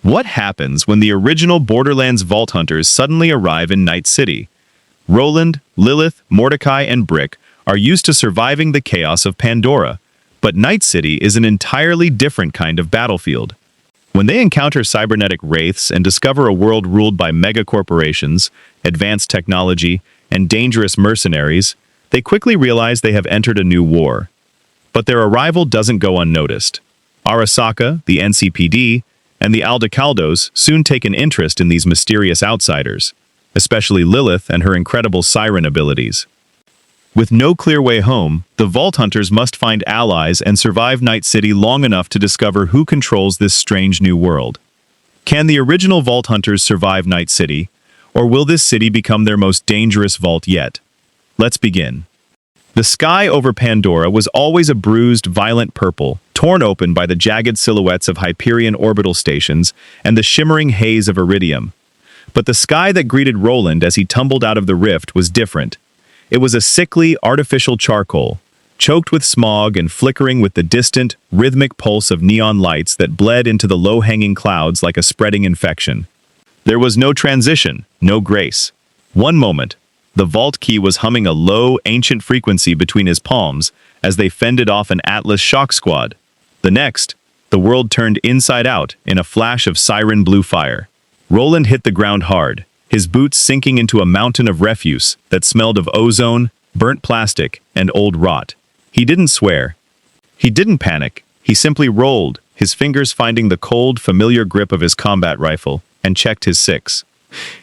What happens when the original Borderlands Vault Hunters suddenly arrive in Night City? Roland, Lilith, Mordecai, and Brick are used to surviving the chaos of Pandora, but Night City is an entirely different kind of battlefield. When they encounter cybernetic wraiths and discover a world ruled by megacorporations, advanced technology, and dangerous mercenaries, they quickly realize they have entered a new war. But their arrival doesn't go unnoticed. Arasaka, the NCPD, and the Aldecaldos soon take an interest in these mysterious outsiders, especially Lilith and her incredible siren abilities. With no clear way home, the Vault Hunters must find allies and survive Night City long enough to discover who controls this strange new world. Can the original Vault Hunters survive Night City, or will this city become their most dangerous vault yet? Let's begin. The sky over Pandora was always a bruised, violent purple, torn open by the jagged silhouettes of Hyperion orbital stations and the shimmering haze of Iridium. But the sky that greeted Roland as he tumbled out of the rift was different. It was a sickly, artificial charcoal, choked with smog and flickering with the distant, rhythmic pulse of neon lights that bled into the low-hanging clouds like a spreading infection. There was no transition, no grace. One moment, the vault key was humming a low, ancient frequency between his palms as they fended off an Atlas shock squad. The next, the world turned inside out in a flash of siren blue fire. Roland hit the ground hard, his boots sinking into a mountain of refuse that smelled of ozone, burnt plastic, and old rot. He didn't swear. He didn't panic. He simply rolled, his fingers finding the cold, familiar grip of his combat rifle, and checked his six.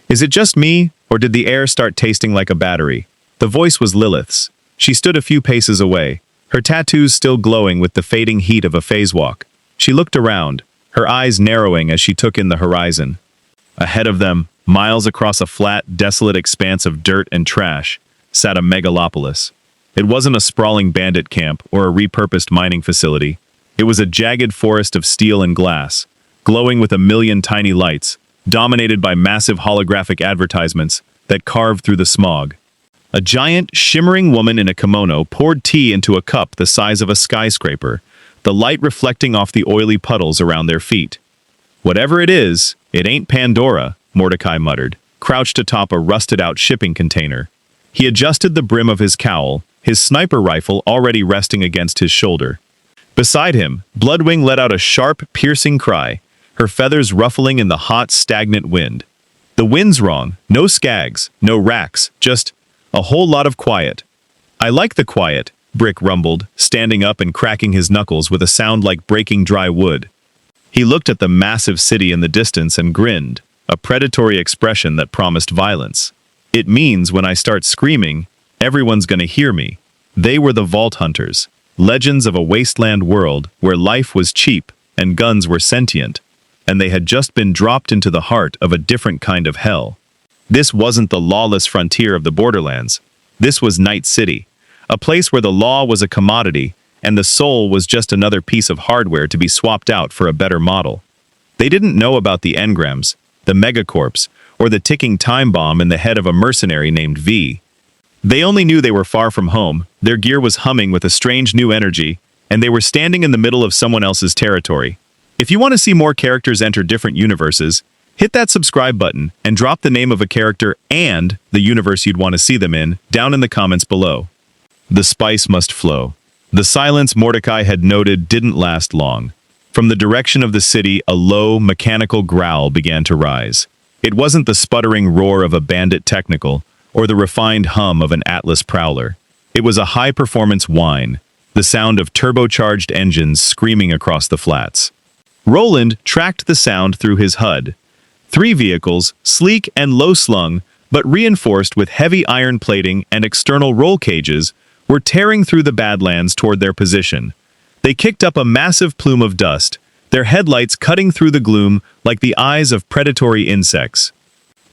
Is it just me, or did the air start tasting like a battery? The voice was Lilith's. She stood a few paces away, her tattoos still glowing with the fading heat of a phase walk. She looked around, her eyes narrowing as she took in the horizon. Ahead of them, miles across a flat, desolate expanse of dirt and trash, sat a megalopolis. It wasn't a sprawling bandit camp or a repurposed mining facility. It was a jagged forest of steel and glass, glowing with a million tiny lights, dominated by massive holographic advertisements that carved through the smog. A giant, shimmering woman in a kimono poured tea into a cup the size of a skyscraper, the light reflecting off the oily puddles around their feet. Whatever it is, it ain't Pandora, Mordecai muttered, crouched atop a rusted-out shipping container. He adjusted the brim of his cowl, his sniper rifle already resting against his shoulder. Beside him, Bloodwing let out a sharp, piercing cry, her feathers ruffling in the hot, stagnant wind. The wind's wrong, no skags, no racks, just a whole lot of quiet. I like the quiet, Brick rumbled, standing up and cracking his knuckles with a sound like breaking dry wood. He looked at the massive city in the distance and grinned, a predatory expression that promised violence. It means when I start screaming, everyone's gonna hear me. They were the Vault Hunters, legends of a wasteland world where life was cheap and guns were sentient, and they had just been dropped into the heart of a different kind of hell. This wasn't the lawless frontier of the Borderlands. This was Night City, a place where the law was a commodity and the soul was just another piece of hardware to be swapped out for a better model. They didn't know about the engrams, the megacorps, or the ticking time bomb in the head of a mercenary named V. They only knew they were far from home, their gear was humming with a strange new energy, and they were standing in the middle of someone else's territory. If you want to see more characters enter different universes, hit that subscribe button and drop the name of a character and the universe you'd want to see them in down in the comments below. The spice must flow. The silence Mordecai had noted didn't last long. From the direction of the city, a low, mechanical growl began to rise. It wasn't the sputtering roar of a bandit technical, or the refined hum of an Atlas prowler. It was a high-performance whine, the sound of turbocharged engines screaming across the flats. Roland tracked the sound through his HUD. 3 vehicles, sleek and low-slung, but reinforced with heavy iron plating and external roll cages, were tearing through the Badlands toward their position. They kicked up a massive plume of dust, their headlights cutting through the gloom like the eyes of predatory insects.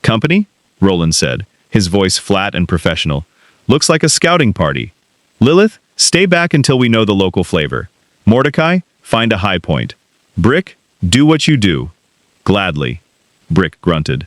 "Company?" Roland said, his voice flat and professional. "Looks like a scouting party. Lilith, stay back until we know the local flavor. Mordecai, find a high point. Brick, do what you do." "Gladly," Brick grunted.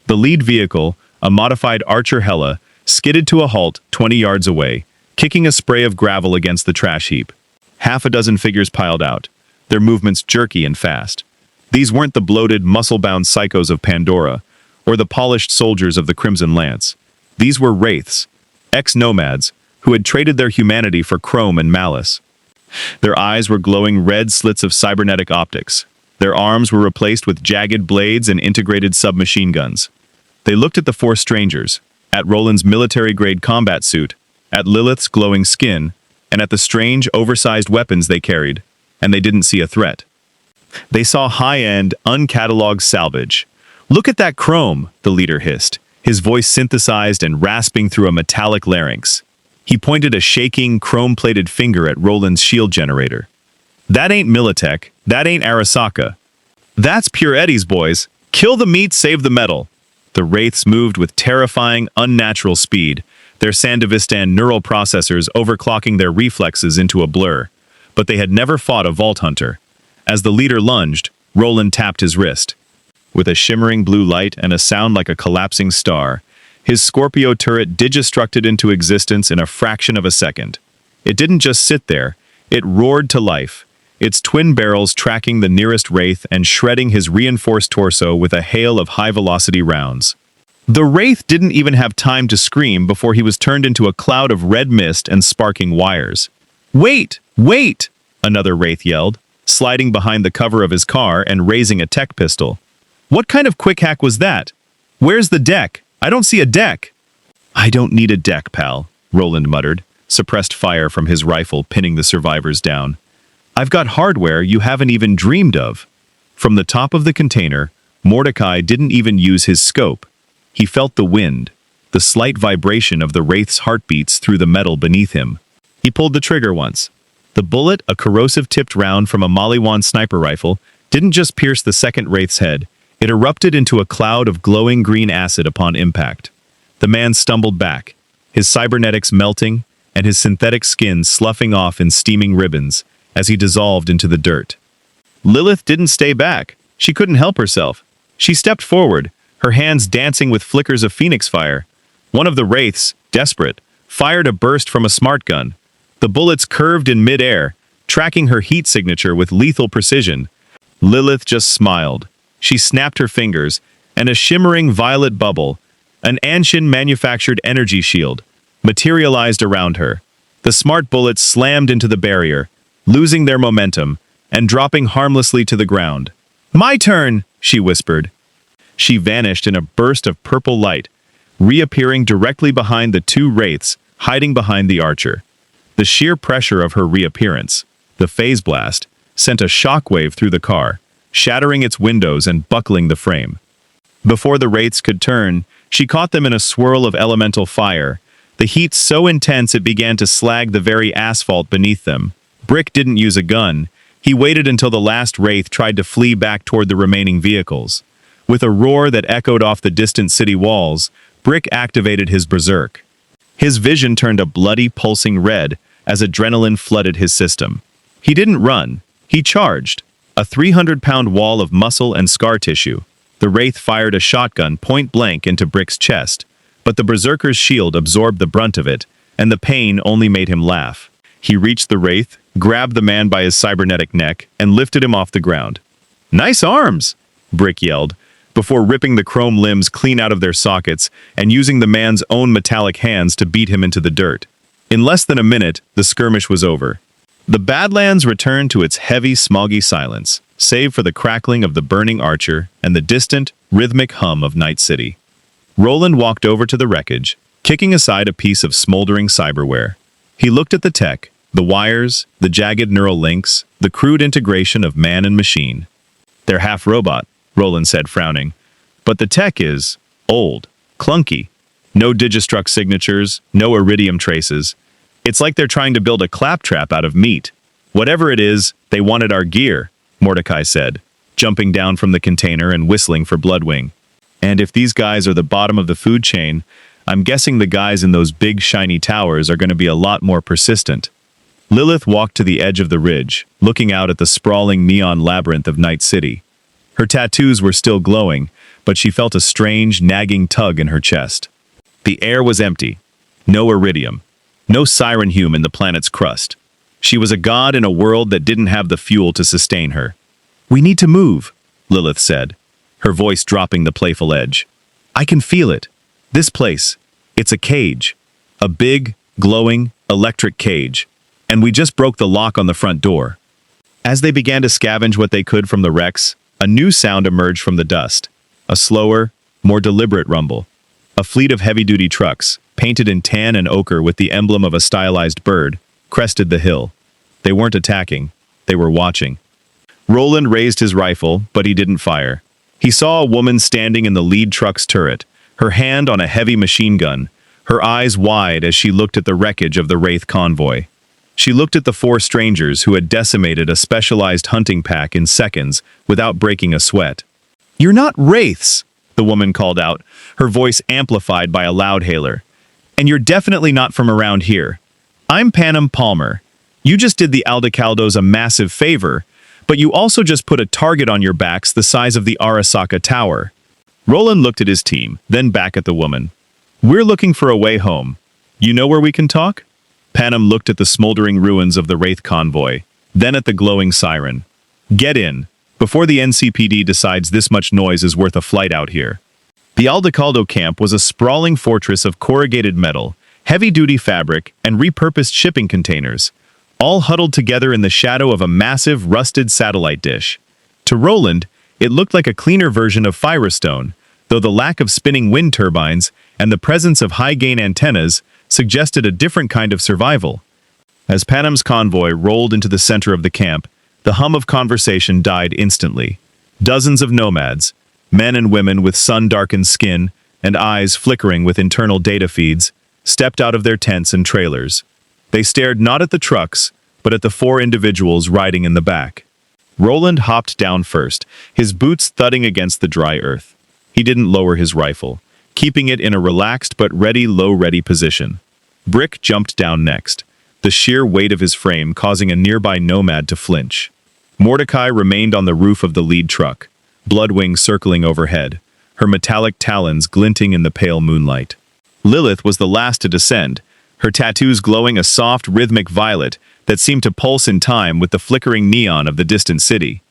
The lead vehicle, a modified Archer Hella, skidded to a halt 20 yards away, kicking a spray of gravel against the trash heap. Half a dozen figures piled out, their movements jerky and fast. These weren't the bloated, muscle-bound psychos of Pandora, or the polished soldiers of the Crimson Lance. These were wraiths, ex-nomads, who had traded their humanity for chrome and malice. Their eyes were glowing red slits of cybernetic optics. Their arms were replaced with jagged blades and integrated submachine guns. They looked at the four strangers, at Roland's military-grade combat suit, at Lilith's glowing skin, and at the strange, oversized weapons they carried, and they didn't see a threat. They saw high-end, uncatalogued salvage. "Look at that chrome," the leader hissed, his voice synthesized and rasping through a metallic larynx. He pointed a shaking, chrome-plated finger at Roland's shield generator. "That ain't Militech, that ain't Arasaka. That's pure Eddie's, boys. Kill the meat, save the metal." The wraiths moved with terrifying, unnatural speed, their Sandevistan neural processors overclocking their reflexes into a blur. But they had never fought a Vault Hunter. As the leader lunged, Roland tapped his wrist. With a shimmering blue light and a sound like a collapsing star, his Scorpio turret digistructed into existence in a fraction of a second. It didn't just sit there, it roared to life, its twin barrels tracking the nearest wraith and shredding his reinforced torso with a hail of high-velocity rounds. The wraith didn't even have time to scream before he was turned into a cloud of red mist and sparking wires. "Wait! Wait!" another wraith yelled, sliding behind the cover of his car and raising a tech pistol. "What kind of quick hack was that? Where's the deck? I don't see a deck." "I don't need a deck, pal," Roland muttered, suppressed fire from his rifle pinning the survivors down. "I've got hardware you haven't even dreamed of." From the top of the container, Mordecai didn't even use his scope. He felt the wind, the slight vibration of the wraith's heartbeats through the metal beneath him. He pulled the trigger once. The bullet, a corrosive-tipped round from a Maliwan sniper rifle, didn't just pierce the second wraith's head. It erupted into a cloud of glowing green acid upon impact. The man stumbled back, his cybernetics melting and his synthetic skin sloughing off in steaming ribbons as he dissolved into the dirt. Lilith didn't stay back. She couldn't help herself. She stepped forward, her hands dancing with flickers of phoenix fire. One of the wraiths, desperate, fired a burst from a smart gun. The bullets curved in mid-air, tracking her heat signature with lethal precision. Lilith just smiled. She snapped her fingers, and a shimmering violet bubble, an Anshin-manufactured energy shield, materialized around her. The smart bullets slammed into the barrier, losing their momentum, and dropping harmlessly to the ground. "My turn," she whispered. She vanished in a burst of purple light, reappearing directly behind the two wraiths, hiding behind the archer. The sheer pressure of her reappearance, the phase blast, sent a shockwave through the car, shattering its windows and buckling the frame. Before the wraiths could turn, she caught them in a swirl of elemental fire, the heat so intense it began to slag the very asphalt beneath them. Brick didn't use a gun. He waited until the last wraith tried to flee back toward the remaining vehicles. With a roar that echoed off the distant city walls, Brick activated his berserk. His vision turned a bloody, pulsing red as adrenaline flooded his system. He didn't run. He charged. A 300-pound wall of muscle and scar tissue. The wraith fired a shotgun point-blank into Brick's chest, but the berserker's shield absorbed the brunt of it, and the pain only made him laugh. He reached the wraith, grabbed the man by his cybernetic neck, and lifted him off the ground. "Nice arms!" Brick yelled, before ripping the chrome limbs clean out of their sockets and using the man's own metallic hands to beat him into the dirt. In less than a minute, the skirmish was over. The Badlands returned to its heavy, smoggy silence, save for the crackling of the burning archer and the distant, rhythmic hum of Night City. Roland walked over to the wreckage, kicking aside a piece of smoldering cyberware. He looked at the tech, the wires, the jagged neural links, the crude integration of man and machine. "They're half robot," Roland said, frowning. "But the tech is old, clunky. No digistruct signatures, no iridium traces. It's like they're trying to build a claptrap out of meat. Whatever it is, they wanted our gear," Mordecai said, jumping down from the container and whistling for Bloodwing. "And if these guys are the bottom of the food chain, I'm guessing the guys in those big shiny towers are going to be a lot more persistent." Lilith walked to the edge of the ridge, looking out at the sprawling neon labyrinth of Night City. Her tattoos were still glowing, but she felt a strange, nagging tug in her chest. The air was empty. No iridium. No siren hume in the planet's crust. She was a god in a world that didn't have the fuel to sustain her. "We need to move," Lilith said, her voice dropping the playful edge. I can feel it. This place. It's a cage. A big, glowing, electric cage. And we just broke the lock on the front door. As they began to scavenge what they could from the wrecks, a new sound emerged from the dust. A slower, more deliberate rumble. A fleet of heavy-duty trucks, painted in tan and ochre with the emblem of a stylized bird, crested the hill. They weren't attacking. They were watching. Roland raised his rifle, but he didn't fire. He saw a woman standing in the lead truck's turret, her hand on a heavy machine gun, her eyes wide as she looked at the wreckage of the Wraith convoy. She looked at the four strangers who had decimated a specialized hunting pack in seconds without breaking a sweat. "You're not Wraiths," the woman called out, her voice amplified by a loud hailer. "And you're definitely not from around here. I'm Panem Palmer. You just did the Aldecaldos a massive favor, but you also just put a target on your backs the size of the Arasaka Tower." Roland looked at his team, then back at the woman. "We're looking for a way home. You know where we can talk?" Panem looked at the smoldering ruins of the Wraith convoy, then at the glowing siren. "Get in, before the NCPD decides this much noise is worth a flight out here." The Aldecaldo camp was a sprawling fortress of corrugated metal, heavy-duty fabric, and repurposed shipping containers, all huddled together in the shadow of a massive, rusted satellite dish. To Roland, it looked like a cleaner version of Firestone, though the lack of spinning wind turbines and the presence of high-gain antennas suggested a different kind of survival. As Panem's convoy rolled into the center of the camp, the hum of conversation died instantly. Dozens of nomads, men and women with sun-darkened skin and eyes flickering with internal data feeds, stepped out of their tents and trailers. They stared not at the trucks, but at the four individuals riding in the back. Roland hopped down first, his boots thudding against the dry earth. He didn't lower his rifle, keeping it in a relaxed but ready low-ready position. Brick jumped down next, the sheer weight of his frame causing a nearby nomad to flinch. Mordecai remained on the roof of the lead truck, Bloodwing circling overhead, her metallic talons glinting in the pale moonlight. Lilith was the last to descend, her tattoos glowing a soft, rhythmic violet that seemed to pulse in time with the flickering neon of the distant city.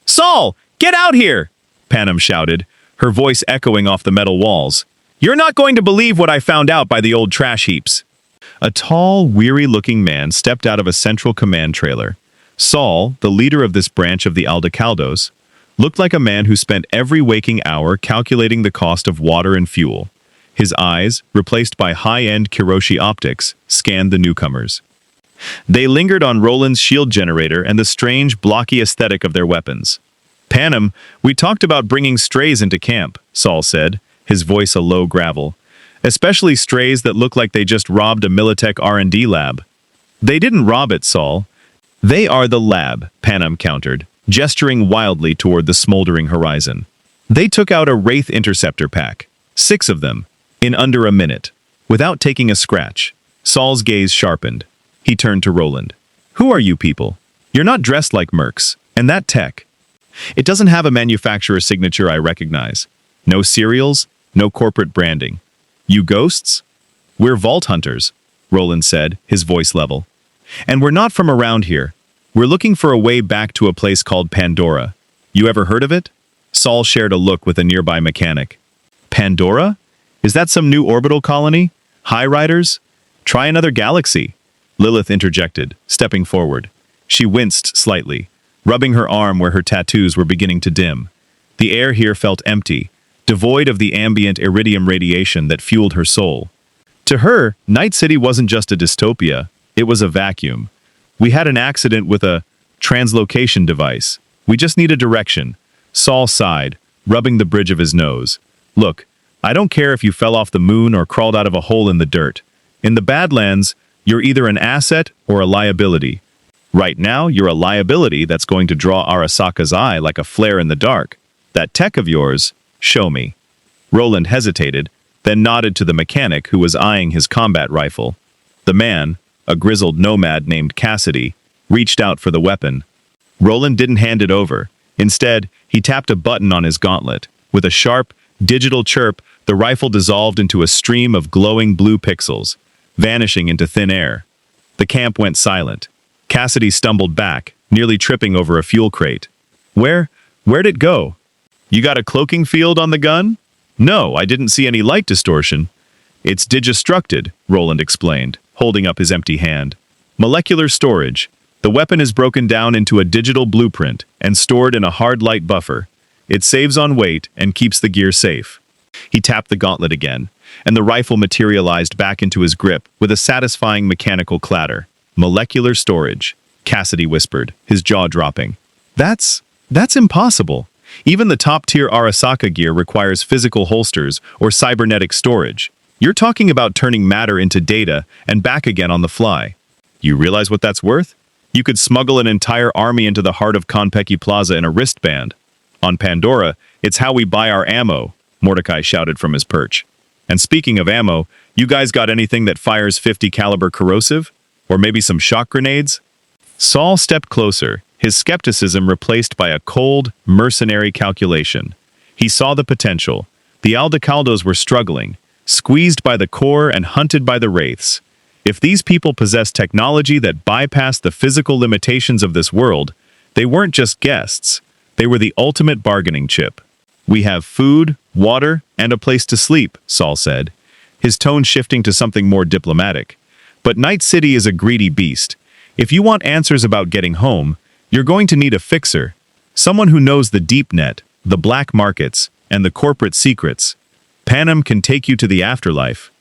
"Saul, get out here!" Panem shouted, her voice echoing off the metal walls. "You're not going to believe what I found out by the old trash heaps." A tall, weary-looking man stepped out of a central command trailer. Saul, the leader of this branch of the Aldecaldos, looked like a man who spent every waking hour calculating the cost of water and fuel. His eyes, replaced by high-end Kiroshi optics, scanned the newcomers. They lingered on Roland's shield generator and the strange, blocky aesthetic of their weapons. "Panem, we talked about bringing strays into camp," Saul said, his voice a low gravel. "Especially strays that look like they just robbed a Militech R&D lab." "They didn't rob it, Saul. They are the lab," Panem countered, gesturing wildly toward the smoldering horizon. "They took out a Wraith interceptor pack, 6 of them, in under a minute, without taking a scratch." Saul's gaze sharpened. He turned to Roland. "Who are you people? You're not dressed like mercs, and that tech. It doesn't have a manufacturer signature I recognize. No serials, no corporate branding. You ghosts?" "We're vault hunters," Roland said, his voice level. "And we're not from around here. We're looking for a way back to a place called Pandora. You ever heard of it?" Saul shared a look with a nearby mechanic. "Pandora? Is that some new orbital colony? High Riders? Try another galaxy," Lilith interjected, stepping forward. She winced slightly, rubbing her arm where her tattoos were beginning to dim. The air here felt empty, devoid of the ambient iridium radiation that fueled her soul. To her, Night City wasn't just a dystopia, it was a vacuum. "We had an accident with a translocation device. We just need a direction." Saul sighed, rubbing the bridge of his nose. "Look, I don't care if you fell off the moon or crawled out of a hole in the dirt. In the Badlands, you're either an asset or a liability. Right now, you're a liability that's going to draw Arasaka's eye like a flare in the dark. That tech of yours, show me." Roland hesitated, then nodded to the mechanic who was eyeing his combat rifle. The man, a grizzled nomad named Cassidy, reached out for the weapon. Roland didn't hand it over. Instead, he tapped a button on his gauntlet. With a sharp, digital chirp, the rifle dissolved into a stream of glowing blue pixels, vanishing into thin air. The camp went silent. Cassidy stumbled back, nearly tripping over a fuel crate. Where'd it go?" You got a cloaking field on the gun? No, I didn't see any light distortion. It's digistructed, Roland explained, holding up his empty hand. Molecular storage. The weapon is broken down into a digital blueprint and stored in a hard light buffer. It saves on weight and keeps the gear safe. He tapped the gauntlet again, and the rifle materialized back into his grip with a satisfying mechanical clatter. Molecular storage, Cassidy whispered, his jaw dropping. That's impossible. Even the top-tier Arasaka gear requires physical holsters or cybernetic storage. You're talking about turning matter into data and back again on the fly. You realize what that's worth? You could smuggle an entire army into the heart of Konpeki Plaza in a wristband. On Pandora, it's how we buy our ammo, Mordecai shouted from his perch. And speaking of ammo, you guys got anything that fires 50 caliber corrosive? Or maybe some shock grenades? Saul stepped closer, his skepticism replaced by a cold, mercenary calculation. He saw the potential. The Aldecaldos were struggling, squeezed by the core and hunted by the wraiths. If these people possessed technology that bypassed the physical limitations of this world, they weren't just guests. They were the ultimate bargaining chip. We have food, water, and a place to sleep, Saul said, his tone shifting to something more diplomatic. But Night City is a greedy beast. If you want answers about getting home, you're going to need a fixer. Someone who knows the deep net, the black markets, and the corporate secrets. Panem can take you to the afterlife.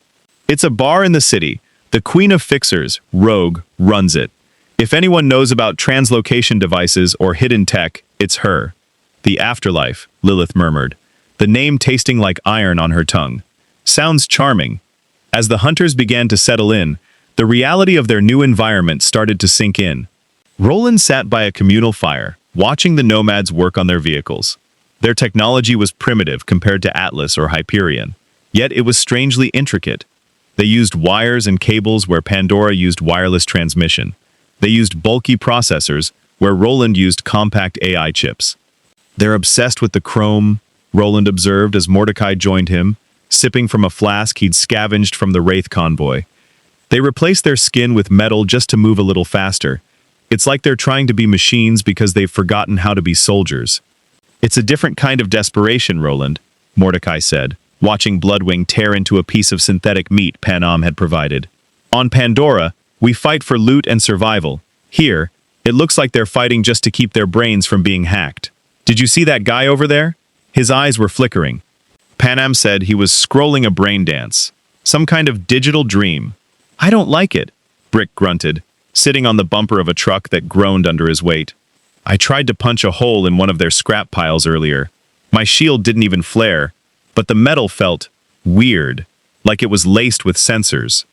It's a bar in the city. The Queen of Fixers, Rogue, runs it. If anyone knows about translocation devices or hidden tech, it's her. The afterlife, Lilith murmured, the name tasting like iron on her tongue. Sounds charming. As the hunters began to settle in, the reality of their new environment started to sink in. Roland sat by a communal fire, watching the nomads work on their vehicles. Their technology was primitive compared to Atlas or Hyperion, yet it was strangely intricate. They used wires and cables where Pandora used wireless transmission. They used bulky processors where Roland used compact AI chips. They're obsessed with the chrome, Roland observed as Mordecai joined him, sipping from a flask he'd scavenged from the Wraith convoy. They replace their skin with metal just to move a little faster. It's like they're trying to be machines because they've forgotten how to be soldiers. It's a different kind of desperation, Roland, Mordecai said, watching Bloodwing tear into a piece of synthetic meat Panem had provided. On Pandora, we fight for loot and survival. Here, it looks like they're fighting just to keep their brains from being hacked. Did you see that guy over there? His eyes were flickering. Panem said he was scrolling a brain dance. Some kind of digital dream. I don't like it, Brick grunted, sitting on the bumper of a truck that groaned under his weight. I tried to punch a hole in one of their scrap piles earlier. My shield didn't even flare, but the metal felt weird, like it was laced with sensors.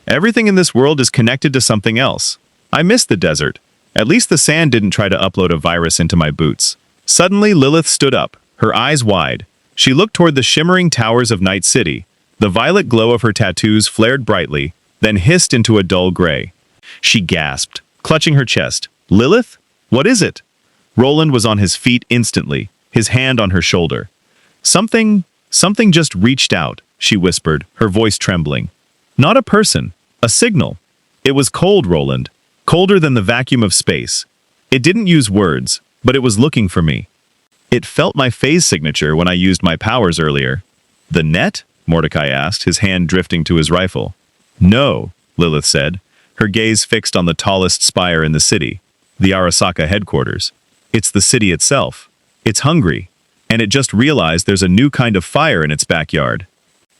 Everything in this world is connected to something else. I missed the desert. At least the sand didn't try to upload a virus into my boots. Suddenly, Lilith stood up, her eyes wide. She looked toward the shimmering towers of Night City. The violet glow of her tattoos flared brightly, then hissed into a dull gray. She gasped, clutching her chest. Lilith? What is it? Roland was on his feet instantly, his hand on her shoulder. Something just reached out, she whispered, her voice trembling. Not a person, a signal. It was cold, Roland, colder than the vacuum of space. It didn't use words, but it was looking for me. It felt my phase signature when I used my powers earlier. The net? Mordecai asked, his hand drifting to his rifle. No, Lilith said, her gaze fixed on the tallest spire in the city, the Arasaka headquarters. It's the city itself. It's hungry, and it just realized there's a new kind of fire in its backyard.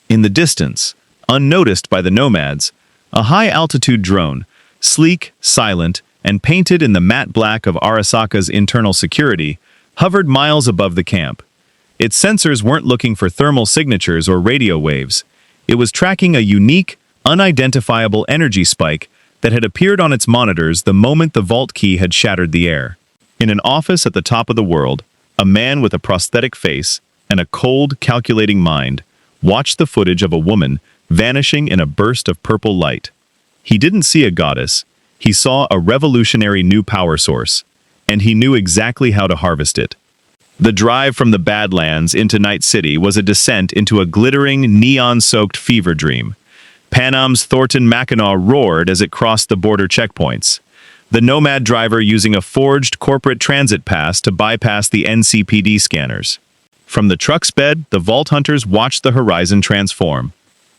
In the distance, unnoticed by the nomads, a high-altitude drone, sleek, silent, and painted in the matte black of Arasaka's internal security, hovered miles above the camp. Its sensors weren't looking for thermal signatures or radio waves. It was tracking a unique, unidentifiable energy spike that had appeared on its monitors the moment the vault key had shattered the air. In an office at the top of the world, a man with a prosthetic face and a cold, calculating mind watched the footage of a woman vanishing in a burst of purple light. He didn't see a goddess. He saw a revolutionary new power source, and he knew exactly how to harvest it. The drive from the Badlands into Night City was a descent into a glittering, neon-soaked fever dream. Panem's Thornton Mackinac roared as it crossed the border checkpoints, the nomad driver using a forged corporate transit pass to bypass the NCPD scanners. From the truck's bed, the Vault Hunters watched the horizon transform.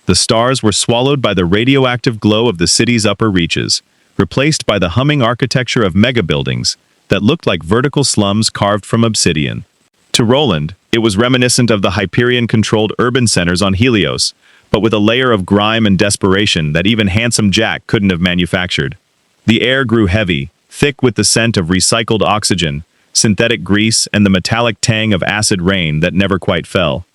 The stars were swallowed by the radioactive glow of the city's upper reaches, replaced by the humming architecture of mega-buildings that looked like vertical slums carved from obsidian. To Roland, it was reminiscent of the Hyperion-controlled urban centers on Helios, but with a layer of grime and desperation that even Handsome Jack couldn't have manufactured. The air grew heavy, thick with the scent of recycled oxygen, synthetic grease, and the metallic tang of acid rain that never quite fell.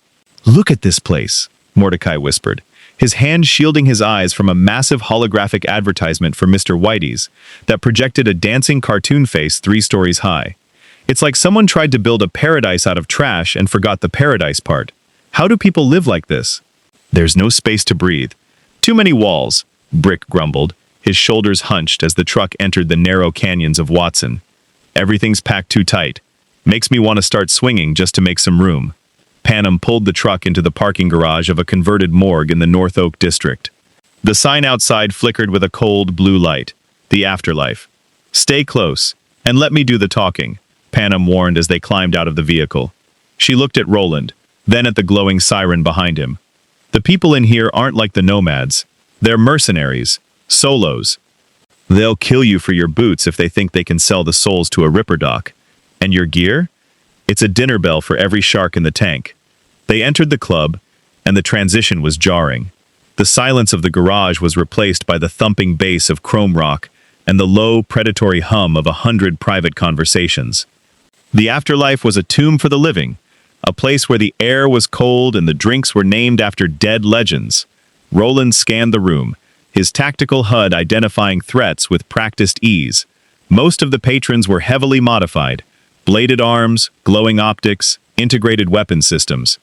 "Look at this place," Mordecai whispered, his hand shielding his eyes from a massive holographic advertisement for Mr. Whitey's that projected a dancing cartoon face 3 stories high. "It's like someone tried to build a paradise out of trash and forgot the paradise part. How do people live like this?" "There's no space to breathe. Too many walls," Brick grumbled, his shoulders hunched as the truck entered the narrow canyons of Watson. "Everything's packed too tight. Makes me want to start swinging just to make some room." Panem pulled the truck into the parking garage of a converted morgue in the North Oak district. The sign outside flickered with a cold blue light. "The afterlife." "Stay close, and let me do the talking," Panem warned as they climbed out of the vehicle. She looked at Roland, then at the glowing siren behind him. "The people in here aren't like the nomads. They're mercenaries, solos. They'll kill you for your boots if they think they can sell the souls to a ripperdoc. And your gear? It's a dinner bell for every shark in the tank." They entered the club, and the transition was jarring. The silence of the garage was replaced by the thumping bass of chrome rock and the low, predatory hum of 100 private conversations. The afterlife was a tomb for the living, a place where the air was cold and the drinks were named after dead legends. Roland scanned the room, his tactical HUD identifying threats with practiced ease. Most of the patrons were heavily modified: bladed arms, glowing optics, integrated weapon systems.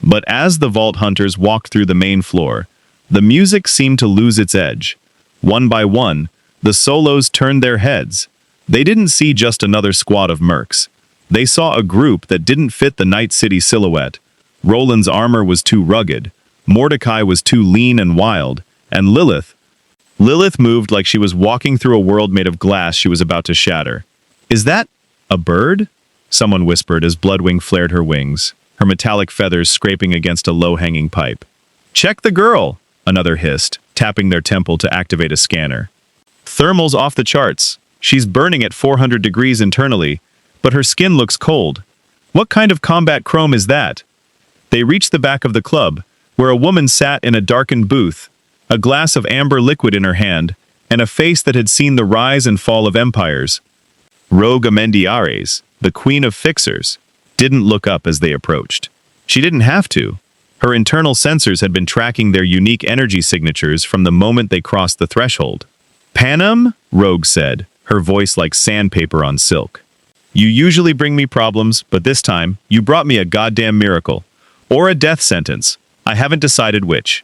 But as the Vault Hunters walked through the main floor, the music seemed to lose its edge. One by one, the solos turned their heads. They didn't see just another squad of mercs. They saw a group that didn't fit the Night City silhouette. Roland's armor was too rugged, Mordecai was too lean and wild, and Lilith moved like she was walking through a world made of glass she was about to shatter. "Is that a bird?" someone whispered as Bloodwing flared her wings, her metallic feathers scraping against a low-hanging pipe. "Check the girl," another hissed, tapping their temple to activate a scanner. "Thermal's off the charts. She's burning at 400 degrees internally, but her skin looks cold. What kind of combat chrome is that?" They reached the back of the club, where a woman sat in a darkened booth, a glass of amber liquid in her hand, and a face that had seen the rise and fall of empires. Rogue Amendiares, the Queen of Fixers, didn't look up as they approached. She didn't have to. Her internal sensors had been tracking their unique energy signatures from the moment they crossed the threshold. "Panem?" Rogue said, her voice like sandpaper on silk. "You usually bring me problems, but this time, you brought me a goddamn miracle. Or a death sentence. I haven't decided which."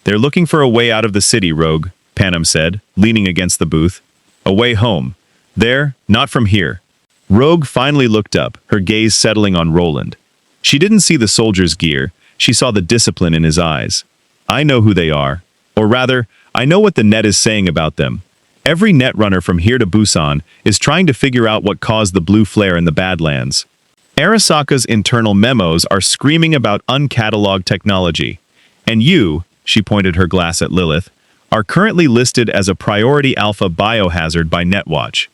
"They're looking for a way out of the city, Rogue," Panem said, leaning against the booth. "A way home. There, not from here." Rogue finally looked up, her gaze settling on Roland. She didn't see the soldier's gear, she saw the discipline in his eyes. "I know who they are. Or rather, I know what the net is saying about them. Every netrunner from here to Busan is trying to figure out what caused the blue flare in the Badlands. Arasaka's internal memos are screaming about uncatalogued technology. And you," she pointed her glass at Lilith, "are currently listed as a priority alpha biohazard by Netwatch."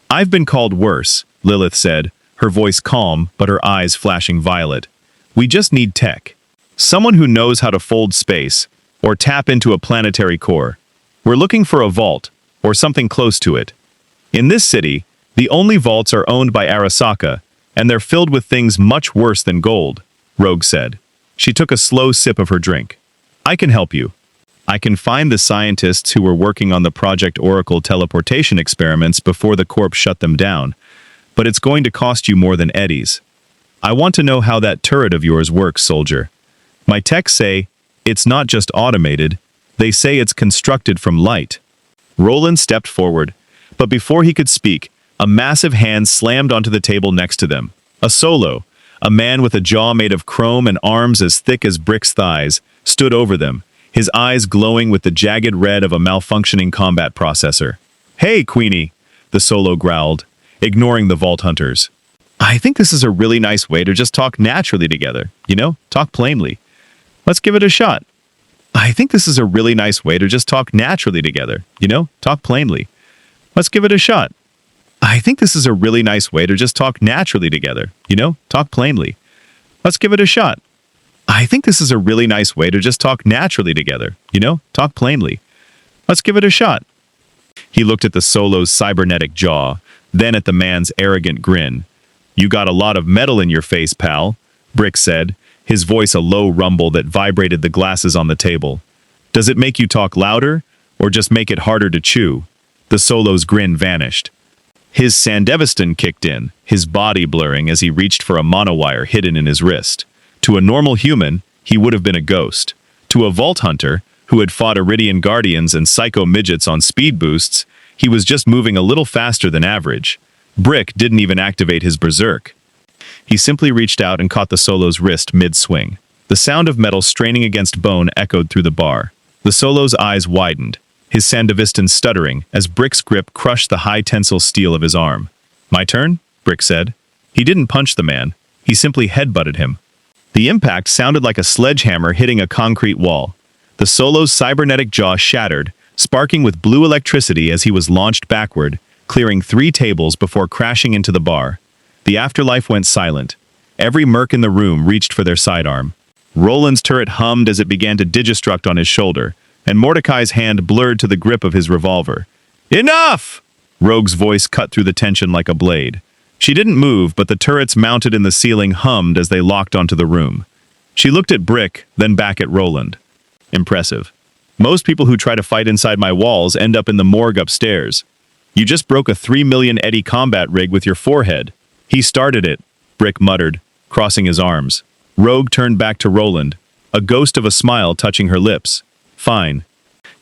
"I've been called worse," Lilith said, her voice calm but her eyes flashing violet. "We just need tech. Someone who knows how to fold space, or tap into a planetary core. We're looking for a vault, or something close to it. In this city, the only vaults are owned by Arasaka, and they're filled with things much worse than gold," Rogue said. She took a slow sip of her drink. "I can help you. I can find the scientists who were working on the Project Oracle teleportation experiments before the Corp shut them down, but it's going to cost you more than eddies. I want to know how that turret of yours works, soldier. My techs say it's not just automated, they say it's constructed from light." Roland stepped forward, but before he could speak, a massive hand slammed onto the table next to them. A solo, a man with a jaw made of chrome and arms as thick as Brick's thighs, stood over them, his eyes glowing with the jagged red of a malfunctioning combat processor. "Hey, Queenie," the solo growled, ignoring the Vault Hunters. I think this is a really nice way to just talk naturally together, talk plainly. Let's give it a shot. I think this is a really nice way to just talk naturally together, talk plainly. Let's give it a shot. I think this is a really nice way to just talk naturally together, talk plainly. Let's give it a shot. I think this is a really nice way to just talk naturally together, talk plainly. Let's give it a shot. He looked at the Solo's cybernetic jaw, then at the man's arrogant grin. You got a lot of metal in your face, pal, Brick said, his voice a low rumble that vibrated the glasses on the table. Does it make you talk louder, or just make it harder to chew? The Solo's grin vanished. His Sandevistan kicked in, his body blurring as he reached for a monowire hidden in his wrist. To a normal human, he would have been a ghost. To a vault hunter, who had fought Iridian Guardians and Psycho Midgets on speed boosts, he was just moving a little faster than average. Brick didn't even activate his berserk. He simply reached out and caught the Solo's wrist mid-swing. The sound of metal straining against bone echoed through the bar. The Solo's eyes widened, his Sandevistan stuttering as Brick's grip crushed the high-tensile steel of his arm. My turn? Brick said. He didn't punch the man. He simply headbutted him. The impact sounded like a sledgehammer hitting a concrete wall. The Solo's cybernetic jaw shattered, sparking with blue electricity as he was launched backward, clearing 3 tables before crashing into the bar. The afterlife went silent. Every merc in the room reached for their sidearm. Roland's turret hummed as it began to digistruct on his shoulder, and Mordecai's hand blurred to the grip of his revolver. Enough! Rogue's voice cut through the tension like a blade. She didn't move, but the turrets mounted in the ceiling hummed as they locked onto the room. She looked at Brick, then back at Roland. Impressive. Most people who try to fight inside my walls end up in the morgue upstairs. You just broke a 3 million eddy combat rig with your forehead. He started it, Brick muttered, crossing his arms. Rogue turned back to Roland, a ghost of a smile touching her lips. Fine.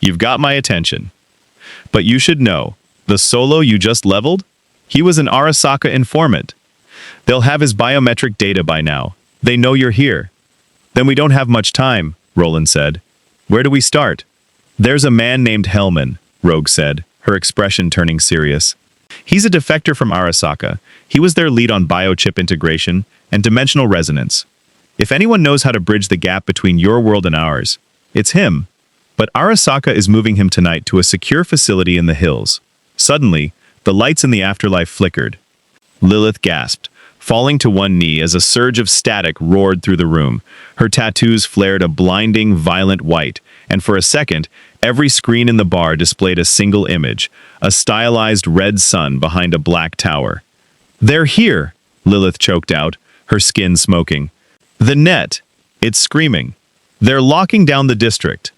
You've got my attention. But you should know, the Solo you just leveled? He was an Arasaka informant. They'll have his biometric data by now. They know you're here. Then we don't have much time, Roland said. Where do we start? There's a man named Hellman, Rogue said, her expression turning serious. He's a defector from Arasaka. He was their lead on biochip integration and dimensional resonance. If anyone knows how to bridge the gap between your world and ours, it's him. But Arasaka is moving him tonight to a secure facility in the hills. Suddenly, the lights in the afterlife flickered. Lilith gasped, falling to one knee as a surge of static roared through the room. Her tattoos flared a blinding, violent white, and for a second, every screen in the bar displayed a single image, a stylized red sun behind a black tower. They're here, Lilith choked out, her skin smoking. The net. It's screaming. They're locking down the district.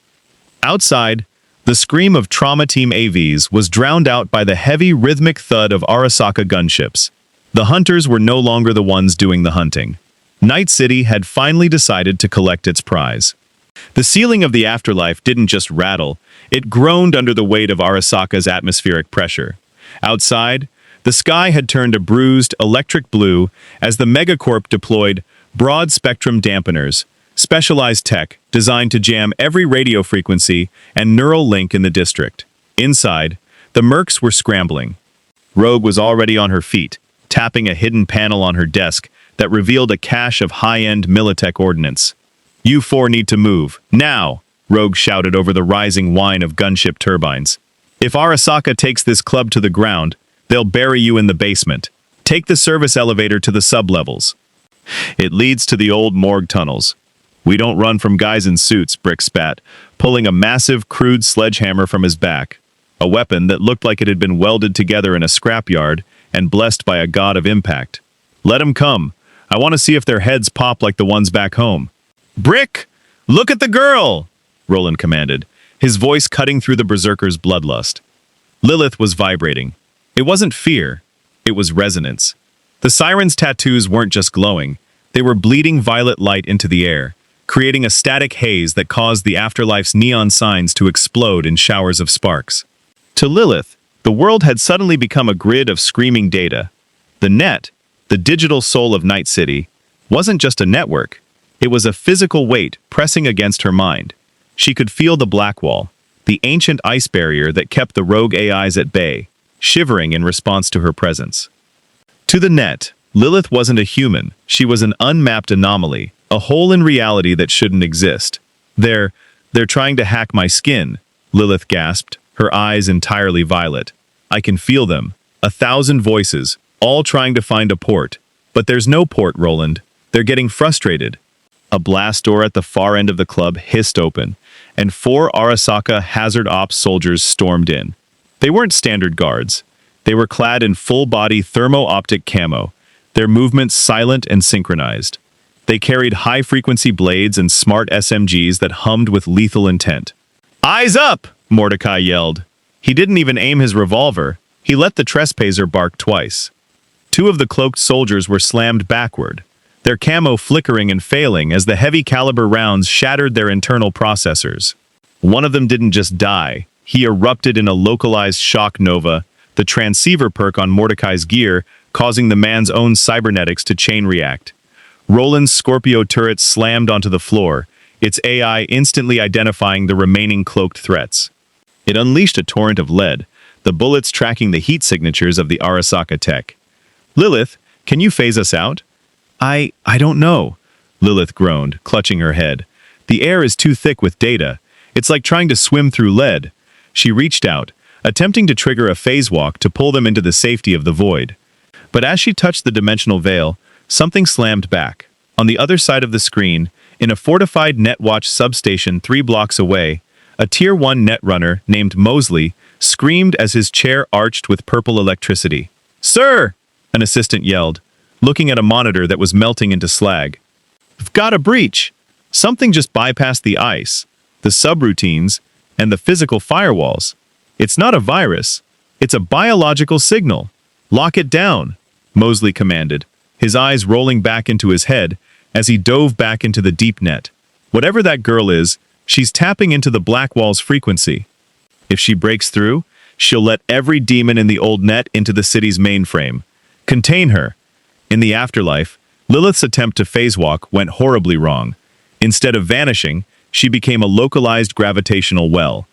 Outside, the scream of Trauma Team AVs was drowned out by the heavy rhythmic thud of Arasaka gunships. The hunters were no longer the ones doing the hunting. Night City had finally decided to collect its prize. The ceiling of the afterlife didn't just rattle, it groaned under the weight of Arasaka's atmospheric pressure. Outside, the sky had turned a bruised, electric blue as the Megacorp deployed broad-spectrum dampeners, specialized tech designed to jam every radio frequency and neural link in the district. Inside, the mercs were scrambling. Rogue was already on her feet, tapping a hidden panel on her desk that revealed a cache of high-end Militech ordnance. You 4 need to move, now, Rogue shouted over the rising whine of gunship turbines. If Arasaka takes this club to the ground, they'll bury you in the basement. Take the service elevator to the sublevels. It leads to the old morgue tunnels. We don't run from guys in suits, Brick spat, pulling a massive, crude sledgehammer from his back, a weapon that looked like it had been welded together in a scrapyard and blessed by a god of impact. Let 'em come. I want to see if their heads pop like the ones back home. Brick! Look at the girl! Roland commanded, his voice cutting through the berserker's bloodlust. Lilith was vibrating. It wasn't fear. It was resonance. The siren's tattoos weren't just glowing. They were bleeding violet light into the air, creating a static haze that caused the afterlife's neon signs to explode in showers of sparks. To Lilith, the world had suddenly become a grid of screaming data. The net, the digital soul of Night City, wasn't just a network. It was a physical weight pressing against her mind. She could feel the black wall, the ancient ice barrier that kept the rogue AIs at bay, shivering in response to her presence. To the net, Lilith wasn't a human. She was an unmapped anomaly, a hole in reality that shouldn't exist. They're trying to hack my skin, Lilith gasped, her eyes entirely violet. I can feel them. 1,000 voices, all trying to find a port. But there's no port, Roland. They're getting frustrated. A blast door at the far end of the club hissed open, and 4 Arasaka Hazard Ops soldiers stormed in. They weren't standard guards. They were clad in full-body thermo-optic camo, their movements silent and synchronized. They carried high-frequency blades and smart SMGs that hummed with lethal intent. "Eyes up!" Mordecai yelled. He didn't even aim his revolver. He let the trespasser bark twice. 2 of the cloaked soldiers were slammed backward, their camo flickering and failing as the heavy-caliber rounds shattered their internal processors. One of them didn't just die. He erupted in a localized shock nova, the transceiver perk on Mordecai's gear causing the man's own cybernetics to chain react. Roland's Scorpio turret slammed onto the floor, its AI instantly identifying the remaining cloaked threats. It unleashed a torrent of lead, the bullets tracking the heat signatures of the Arasaka tech. "Lilith, can you phase us out?" I don't know," Lilith groaned, clutching her head. "The air is too thick with data. It's like trying to swim through lead." She reached out, attempting to trigger a phase walk to pull them into the safety of the void. But as she touched the dimensional veil, something slammed back. On the other side of the screen, in a fortified Netwatch substation 3 blocks away, a Tier 1 netrunner named Mosley screamed as his chair arched with purple electricity. "Sir!" an assistant yelled, looking at a monitor that was melting into slag. "We've got a breach. Something just bypassed the ice, the subroutines, and the physical firewalls. It's not a virus. It's a biological signal. Lock it down," Mosley commanded, his eyes rolling back into his head as he dove back into the deep net. "Whatever that girl is, she's tapping into the black wall's frequency. If she breaks through, she'll let every demon in the old net into the city's mainframe. Contain her." In the afterlife, Lilith's attempt to phasewalk went horribly wrong. Instead of vanishing, she became a localized gravitational well.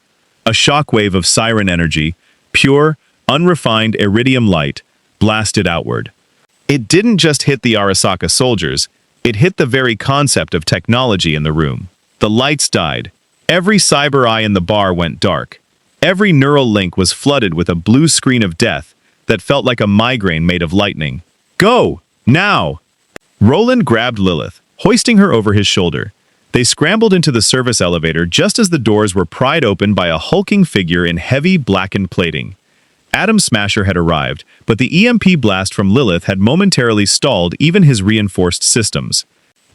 A shockwave of siren energy, pure, unrefined iridium light, blasted outward. It didn't just hit the Arasaka soldiers, it hit the very concept of technology in the room. The lights died. Every cyber eye in the bar went dark. Every neural link was flooded with a blue screen of death that felt like a migraine made of lightning. "Go! Now!" Roland grabbed Lilith, hoisting her over his shoulder. They scrambled into the service elevator just as the doors were pried open by a hulking figure in heavy, blackened plating. Atom Smasher had arrived, but the EMP blast from Lilith had momentarily stalled even his reinforced systems.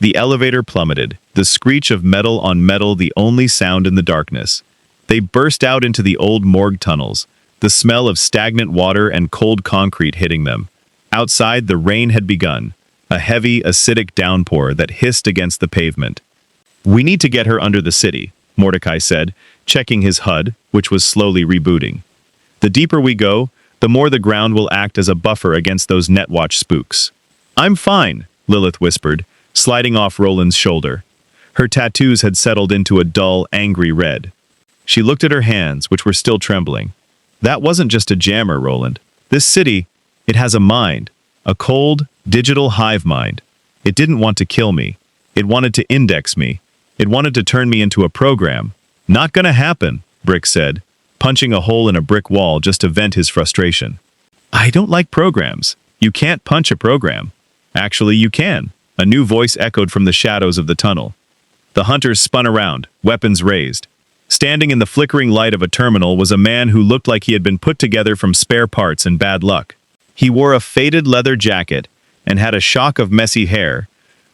The elevator plummeted, the screech of metal on metal the only sound in the darkness. They burst out into the old morgue tunnels, the smell of stagnant water and cold concrete hitting them. Outside, the rain had begun, a heavy, acidic downpour that hissed against the pavement. "We need to get her under the city," Mordecai said, checking his HUD, which was slowly rebooting. "The deeper we go, the more the ground will act as a buffer against those Netwatch spooks." "I'm fine," Lilith whispered, sliding off Roland's shoulder. Her tattoos had settled into a dull, angry red. She looked at her hands, which were still trembling. "That wasn't just a jammer, Roland. This city, it has a mind, a cold, digital hive mind. It didn't want to kill me. It wanted to index me. It wanted to turn me into a program." "Not gonna happen," Brick said, punching a hole in a brick wall just to vent his frustration. "I don't like programs. You can't punch a program." "Actually, you can," a new voice echoed from the shadows of the tunnel. The hunters spun around, weapons raised. Standing in the flickering light of a terminal was a man who looked like he had been put together from spare parts and bad luck. He wore a faded leather jacket and had a shock of messy hair,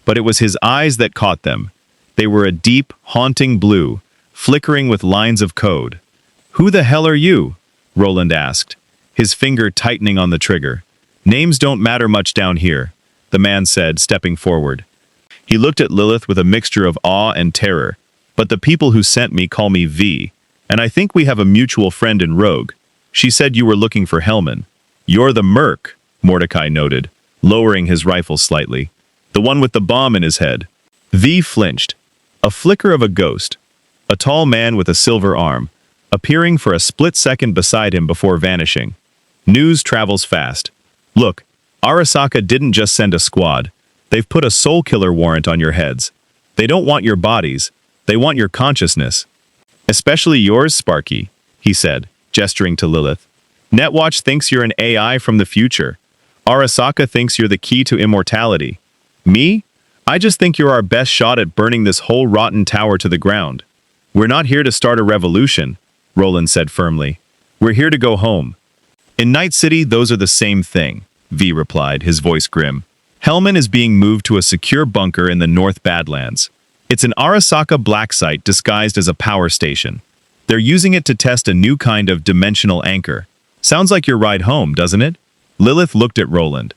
but it was his eyes that caught them. They were a deep, haunting blue, flickering with lines of code. "Who the hell are you?" Roland asked, his finger tightening on the trigger. "Names don't matter much down here," the man said, stepping forward. He looked at Lilith with a mixture of awe and terror. "But the people who sent me call me V, and I think we have a mutual friend in Rogue. She said you were looking for Hellman." "You're the merc," Mordecai noted, lowering his rifle slightly. "The one with the bomb in his head." V flinched. A flicker of a ghost. A tall man with a silver arm, appearing for a split second beside him before vanishing. News travels fast. "Look, Arasaka didn't just send a squad. They've put a soul killer warrant on your heads. They don't want your bodies. They want your consciousness. Especially yours, Sparky, he said, gesturing to Lilith. Netwatch thinks you're an AI from the future. Arasaka thinks you're the key to immortality. Me? I just think you're our best shot at burning this whole rotten tower to the ground. We're not here to start a revolution, Roland said firmly. We're here to go home. In Night City, those are the same thing, V replied, his voice grim. Hellman is being moved to a secure bunker in the North Badlands. It's an Arasaka black site disguised as a power station. They're using it to test a new kind of dimensional anchor. Sounds like your ride home, doesn't it? Lilith looked at Roland.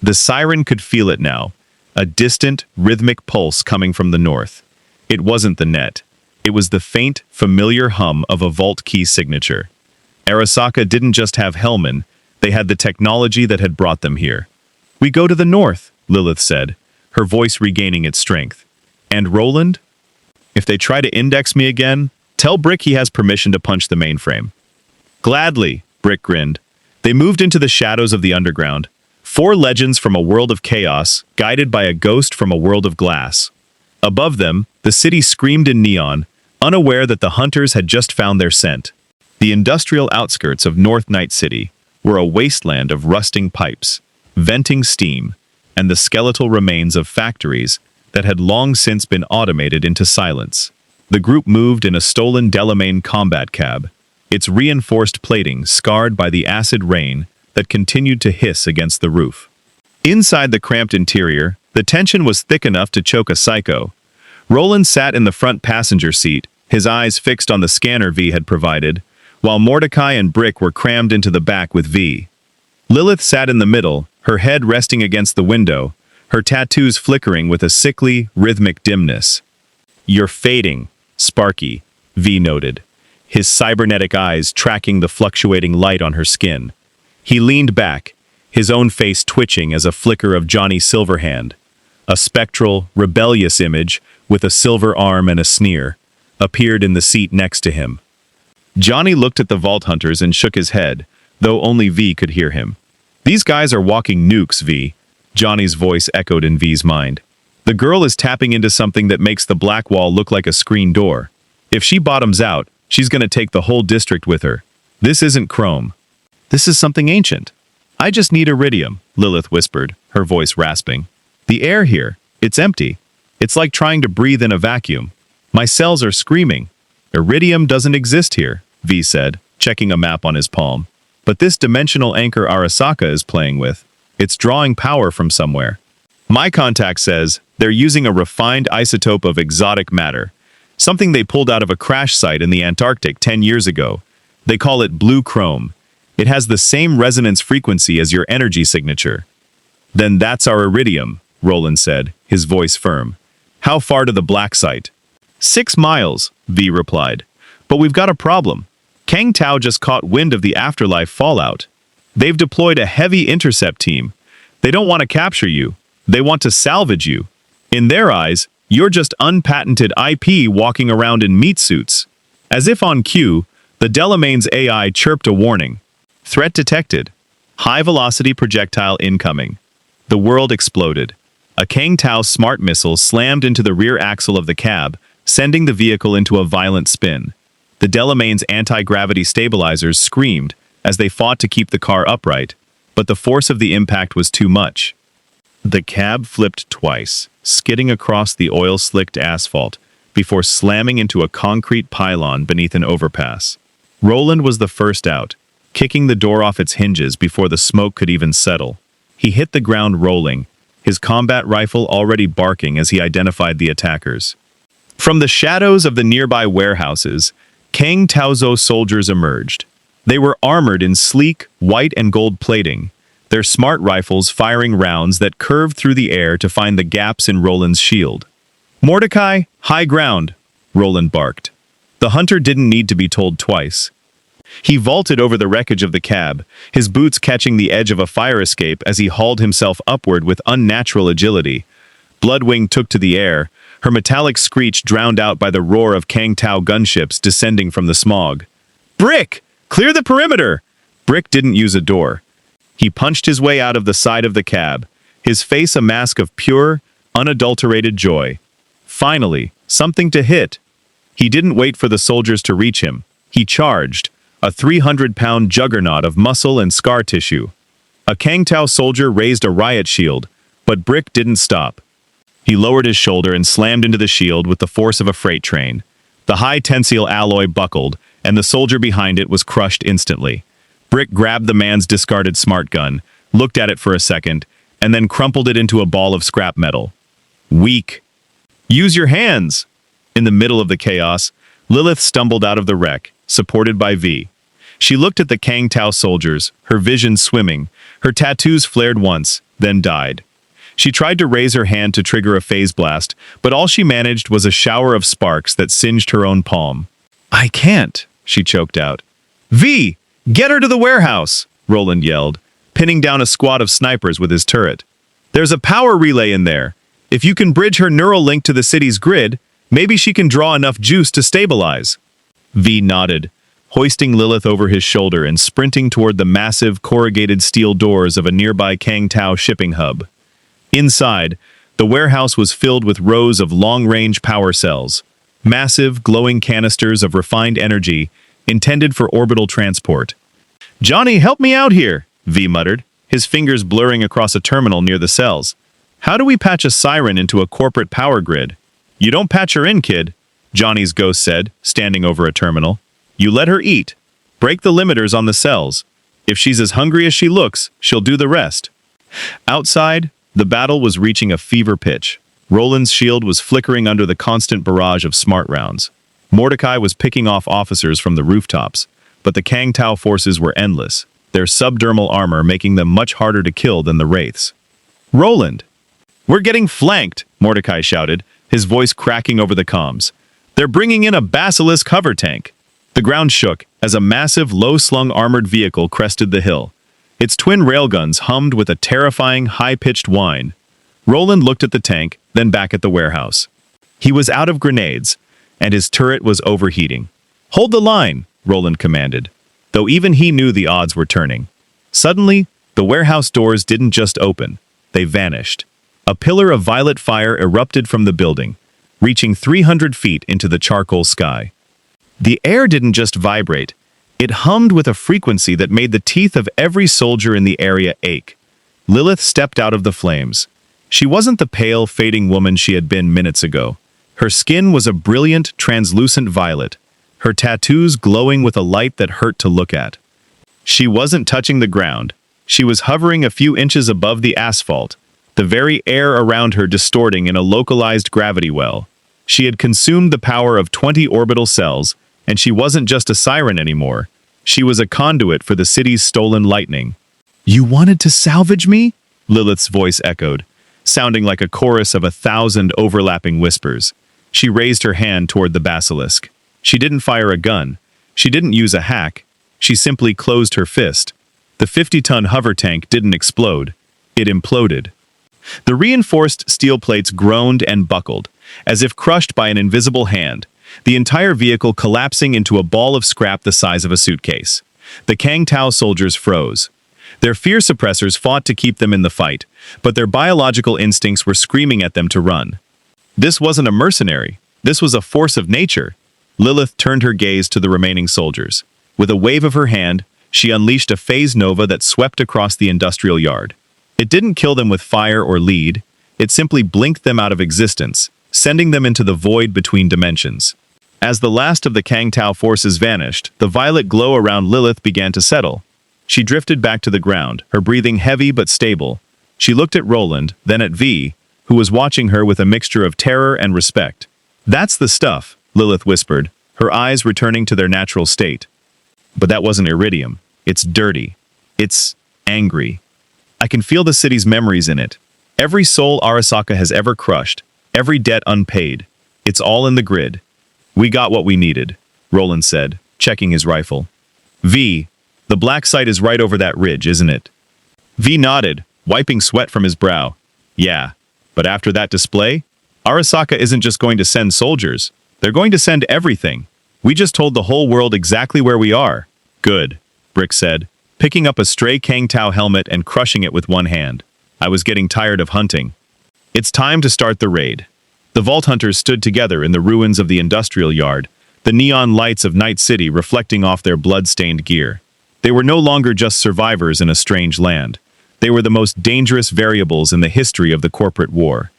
The siren could feel it now, a distant, rhythmic pulse coming from the north. It wasn't the net. It was the faint, familiar hum of a vault key signature. Arasaka didn't just have Hellman, they had the technology that had brought them here. We go to the north, Lilith said, her voice regaining its strength. And Roland? If they try to index me again, tell Brick he has permission to punch the mainframe. Gladly, Brick grinned. They moved into the shadows of the underground. 4 legends from a world of chaos, guided by a ghost from a world of glass. Above them, the city screamed in neon, unaware that the hunters had just found their scent. The industrial outskirts of North Night City were a wasteland of rusting pipes, venting steam, and the skeletal remains of factories that had long since been automated into silence. The group moved in a stolen Delamain combat cab, its reinforced plating scarred by the acid rain that continued to hiss against the roof. Inside the cramped interior, the tension was thick enough to choke a psycho. Roland sat in the front passenger seat, his eyes fixed on the scanner V had provided, while Mordecai and Brick were crammed into the back with V. Lilith sat in the middle, her head resting against the window, her tattoos flickering with a sickly, rhythmic dimness. You're fading, Sparky, V noted, his cybernetic eyes tracking the fluctuating light on her skin. He leaned back, his own face twitching as a flicker of Johnny Silverhand, a spectral, rebellious image with a silver arm and a sneer, appeared in the seat next to him. Johnny looked at the Vault Hunters and shook his head, though only V could hear him. These guys are walking nukes, V. Johnny's voice echoed in V's mind. The girl is tapping into something that makes the black wall look like a screen door. If she bottoms out, she's gonna take the whole district with her. This isn't Chrome. This is something ancient. I just need iridium, Lilith whispered, her voice rasping. The air here, it's empty. It's like trying to breathe in a vacuum. My cells are screaming. Iridium doesn't exist here, V said, checking a map on his palm. But this dimensional anchor Arasaka is playing with, it's drawing power from somewhere. My contact says they're using a refined isotope of exotic matter, something they pulled out of a crash site in the Antarctic 10 years ago. They call it blue chrome. It has the same resonance frequency as your energy signature. Then that's our iridium, Roland said, his voice firm. How far to the black site? 6 miles, V replied. But we've got a problem. Kang Tao just caught wind of the afterlife fallout. They've deployed a heavy intercept team. They don't want to capture you. They want to salvage you. In their eyes, you're just unpatented IP walking around in meat suits. As if on cue, the Delamain's AI chirped a warning. Threat detected. High-velocity projectile incoming. The world exploded. A Kang Tao smart missile slammed into the rear axle of the cab, sending the vehicle into a violent spin. The Delamain's anti-gravity stabilizers screamed as they fought to keep the car upright, but the force of the impact was too much. The cab flipped twice, skidding across the oil-slicked asphalt, before slamming into a concrete pylon beneath an overpass. Roland was the first out, kicking the door off its hinges before the smoke could even settle. He hit the ground rolling, his combat rifle already barking as he identified the attackers. From the shadows of the nearby warehouses, Kang Taozo soldiers emerged. They were armored in sleek, white and gold plating, their smart rifles firing rounds that curved through the air to find the gaps in Roland's shield. Mordecai, high ground, Roland barked. The hunter didn't need to be told twice. He vaulted over the wreckage of the cab, his boots catching the edge of a fire escape as he hauled himself upward with unnatural agility. Bloodwing took to the air, her metallic screech drowned out by the roar of Kang Tao gunships descending from the smog. Brick! Clear the perimeter! Brick didn't use a door. He punched his way out of the side of the cab, his face a mask of pure, unadulterated joy. Finally, something to hit. He didn't wait for the soldiers to reach him. He charged, a 300-pound juggernaut of muscle and scar tissue. A Kang Tao soldier raised a riot shield, but Brick didn't stop. He lowered his shoulder and slammed into the shield with the force of a freight train. The high tensile alloy buckled, and the soldier behind it was crushed instantly. Brick grabbed the man's discarded smart gun, looked at it for a second, and then crumpled it into a ball of scrap metal. Weak. Use your hands! In the middle of the chaos, Lilith stumbled out of the wreck, supported by V. She looked at the Kang Tao soldiers, her vision swimming. Her tattoos flared once, then died. She tried to raise her hand to trigger a phase blast, but all she managed was a shower of sparks that singed her own palm. "I can't," she choked out. "V! Get her to the warehouse!" Roland yelled, pinning down a squad of snipers with his turret. "There's a power relay in there. If you can bridge her neural link to the city's grid, maybe she can draw enough juice to stabilize." V nodded, hoisting Lilith over his shoulder and sprinting toward the massive corrugated steel doors of a nearby Kang Tao shipping hub. Inside, the warehouse was filled with rows of long-range power cells, massive, glowing canisters of refined energy intended for orbital transport. "Johnny, help me out here," V muttered, his fingers blurring across a terminal near the cells. "How do we patch a siren into a corporate power grid?" "You don't patch her in, kid," Johnny's ghost said, standing over a terminal. "You let her eat. Break the limiters on the cells. If she's as hungry as she looks, she'll do the rest." Outside, the battle was reaching a fever pitch. Roland's shield was flickering under the constant barrage of smart rounds. Mordecai was picking off officers from the rooftops, but the Kang Tao forces were endless, their subdermal armor making them much harder to kill than the Wraiths. "Roland!" "We're getting flanked," Mordecai shouted, his voice cracking over the comms. "They're bringing in a basilisk hover tank." The ground shook as a massive, low-slung armored vehicle crested the hill. Its twin railguns hummed with a terrifying, high-pitched whine. Roland looked at the tank, then back at the warehouse. He was out of grenades, and his turret was overheating. "Hold the line," Roland commanded, though even he knew the odds were turning. Suddenly, the warehouse doors didn't just open, they vanished. A pillar of violet fire erupted from the building, reaching 300 feet into the charcoal sky. The air didn't just vibrate, it hummed with a frequency that made the teeth of every soldier in the area ache. Lilith stepped out of the flames. She wasn't the pale, fading woman she had been minutes ago. Her skin was a brilliant, translucent violet, her tattoos glowing with a light that hurt to look at. She wasn't touching the ground. She was hovering a few inches above the asphalt, the very air around her distorting in a localized gravity well. She had consumed the power of 20 orbital cells, and she wasn't just a siren anymore. She was a conduit for the city's stolen lightning. "You wanted to salvage me?" Lilith's voice echoed, sounding like a chorus of 1,000 overlapping whispers. She raised her hand toward the basilisk. She didn't fire a gun. She didn't use a hack. She simply closed her fist. The 50-ton hover tank didn't explode. It imploded. The reinforced steel plates groaned and buckled, as if crushed by an invisible hand, the entire vehicle collapsing into a ball of scrap the size of a suitcase. The Kang Tao soldiers froze. Their fear suppressors fought to keep them in the fight, but their biological instincts were screaming at them to run. This wasn't a mercenary. This was a force of nature. Lilith turned her gaze to the remaining soldiers. With a wave of her hand, she unleashed a phase nova that swept across the industrial yard. It didn't kill them with fire or lead. It simply blinked them out of existence, sending them into the void between dimensions. As the last of the Kang Tao forces vanished, the violet glow around Lilith began to settle. She drifted back to the ground, her breathing heavy but stable. She looked at Roland, then at V, who was watching her with a mixture of terror and respect. "That's the stuff," Lilith whispered, her eyes returning to their natural state. "But that wasn't iridium. It's dirty. It's angry. I can feel the city's memories in it. Every soul Arasaka has ever crushed, every debt unpaid. It's all in the grid." "We got what we needed," Roland said, checking his rifle. "V, the black site is right over that ridge, isn't it?" V nodded, wiping sweat from his brow. "Yeah, but after that display, Arasaka isn't just going to send soldiers. They're going to send everything. We just told the whole world exactly where we are." "Good," Brick said, picking up a stray Kang Tao helmet and crushing it with one hand. I was getting tired of hunting. It's time to start the raid. The Vault Hunters stood together in the ruins of the industrial yard, the neon lights of Night City reflecting off their blood-stained gear. They were no longer just survivors in a strange land. They were the most dangerous variables in the history of the corporate war.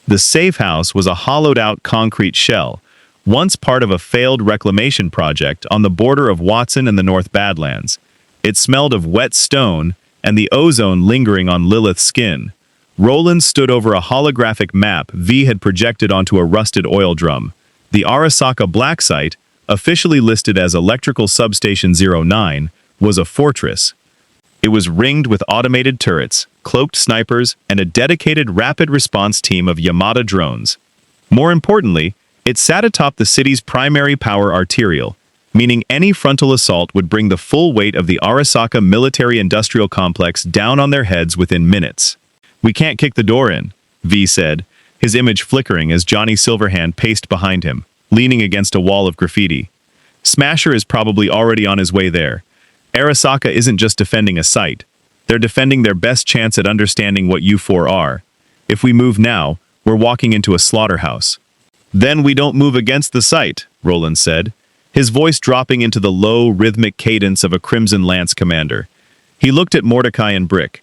The safe house was a hollowed-out concrete shell, once part of a failed reclamation project on the border of Watson and the North Badlands. It smelled of wet stone and the ozone lingering on Lilith's skin. Roland stood over a holographic map V had projected onto a rusted oil drum. The Arasaka Black Site, officially listed as Electrical Substation 09, was a fortress. It was ringed with automated turrets, cloaked snipers, and a dedicated rapid response team of Yamada drones. More importantly, it sat atop the city's primary power arterial, meaning any frontal assault would bring the full weight of the Arasaka military-industrial complex down on their heads within minutes. "We can't kick the door in," V said, his image flickering as Johnny Silverhand paced behind him, leaning against a wall of graffiti. "Smasher is probably already on his way there. Arasaka isn't just defending a site. They're defending their best chance at understanding what you four are. If we move now, we're walking into a slaughterhouse." "Then we don't move against the site," Roland said, his voice dropping into the low, rhythmic cadence of a Crimson Lance commander. He looked at Mordecai and Brick.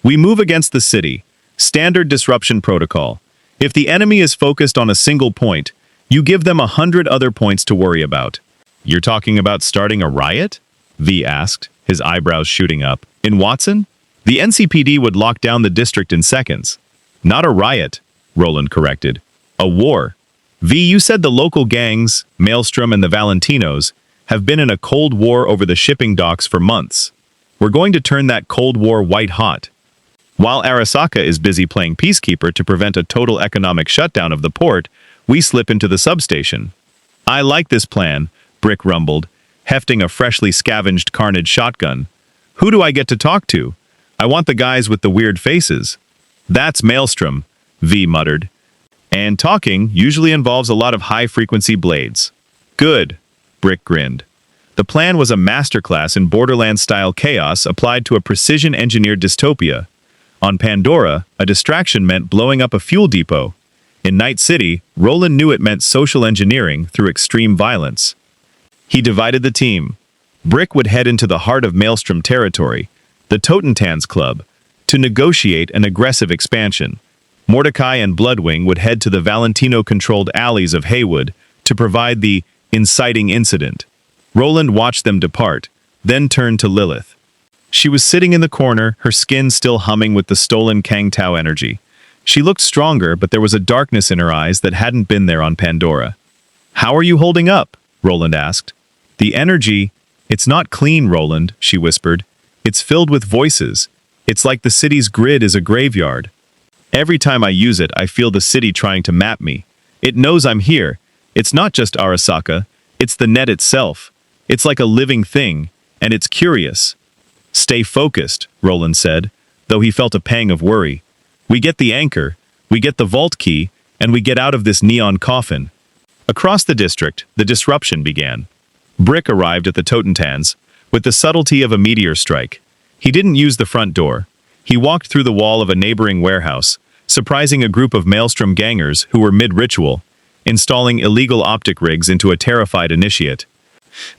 "We move against the city. Standard disruption protocol. If the enemy is focused on a single point, you give them 100 other points to worry about." "You're talking about starting a riot?" V asked, his eyebrows shooting up. "In Watson? The NCPD would lock down the district in seconds." "Not a riot," Roland corrected. "A war. V, you said the local gangs, Maelstrom and the Valentinos, have been in a cold war over the shipping docks for months. We're going to turn that cold war white hot. While Arasaka is busy playing peacekeeper to prevent a total economic shutdown of the port, we slip into the substation." "I like this plan," Brick rumbled, hefting a freshly scavenged Carnage shotgun. "Who do I get to talk to? I want the guys with the weird faces." "That's Maelstrom," V muttered. "And talking usually involves a lot of high-frequency blades." "Good," Brick grinned. The plan was a masterclass in Borderlands-style chaos applied to a precision-engineered dystopia. On Pandora, a distraction meant blowing up a fuel depot. In Night City, Roland knew it meant social engineering through extreme violence. He divided the team. Brick would head into the heart of Maelstrom territory, the Totentans Club, to negotiate an aggressive expansion. Mordecai and Bloodwing would head to the Valentino-controlled alleys of Haywood to provide the inciting incident. Roland watched them depart, then turned to Lilith. She was sitting in the corner, her skin still humming with the stolen Kang Tao energy. She looked stronger, but there was a darkness in her eyes that hadn't been there on Pandora. "How are you holding up?" Roland asked. "The energy—" "It's not clean, Roland," she whispered. "It's filled with voices. It's like the city's grid is a graveyard. Every time I use it, I feel the city trying to map me. It knows I'm here. It's not just Arasaka. It's the net itself. It's like a living thing, and it's curious." "Stay focused," Roland said, though he felt a pang of worry. "We get the anchor, we get the vault key, and we get out of this neon coffin." Across the district, the disruption began. Brick arrived at the Totentans with the subtlety of a meteor strike. He didn't use the front door. He walked through the wall of a neighboring warehouse, surprising a group of Maelstrom gangers who were mid-ritual, installing illegal optic rigs into a terrified initiate.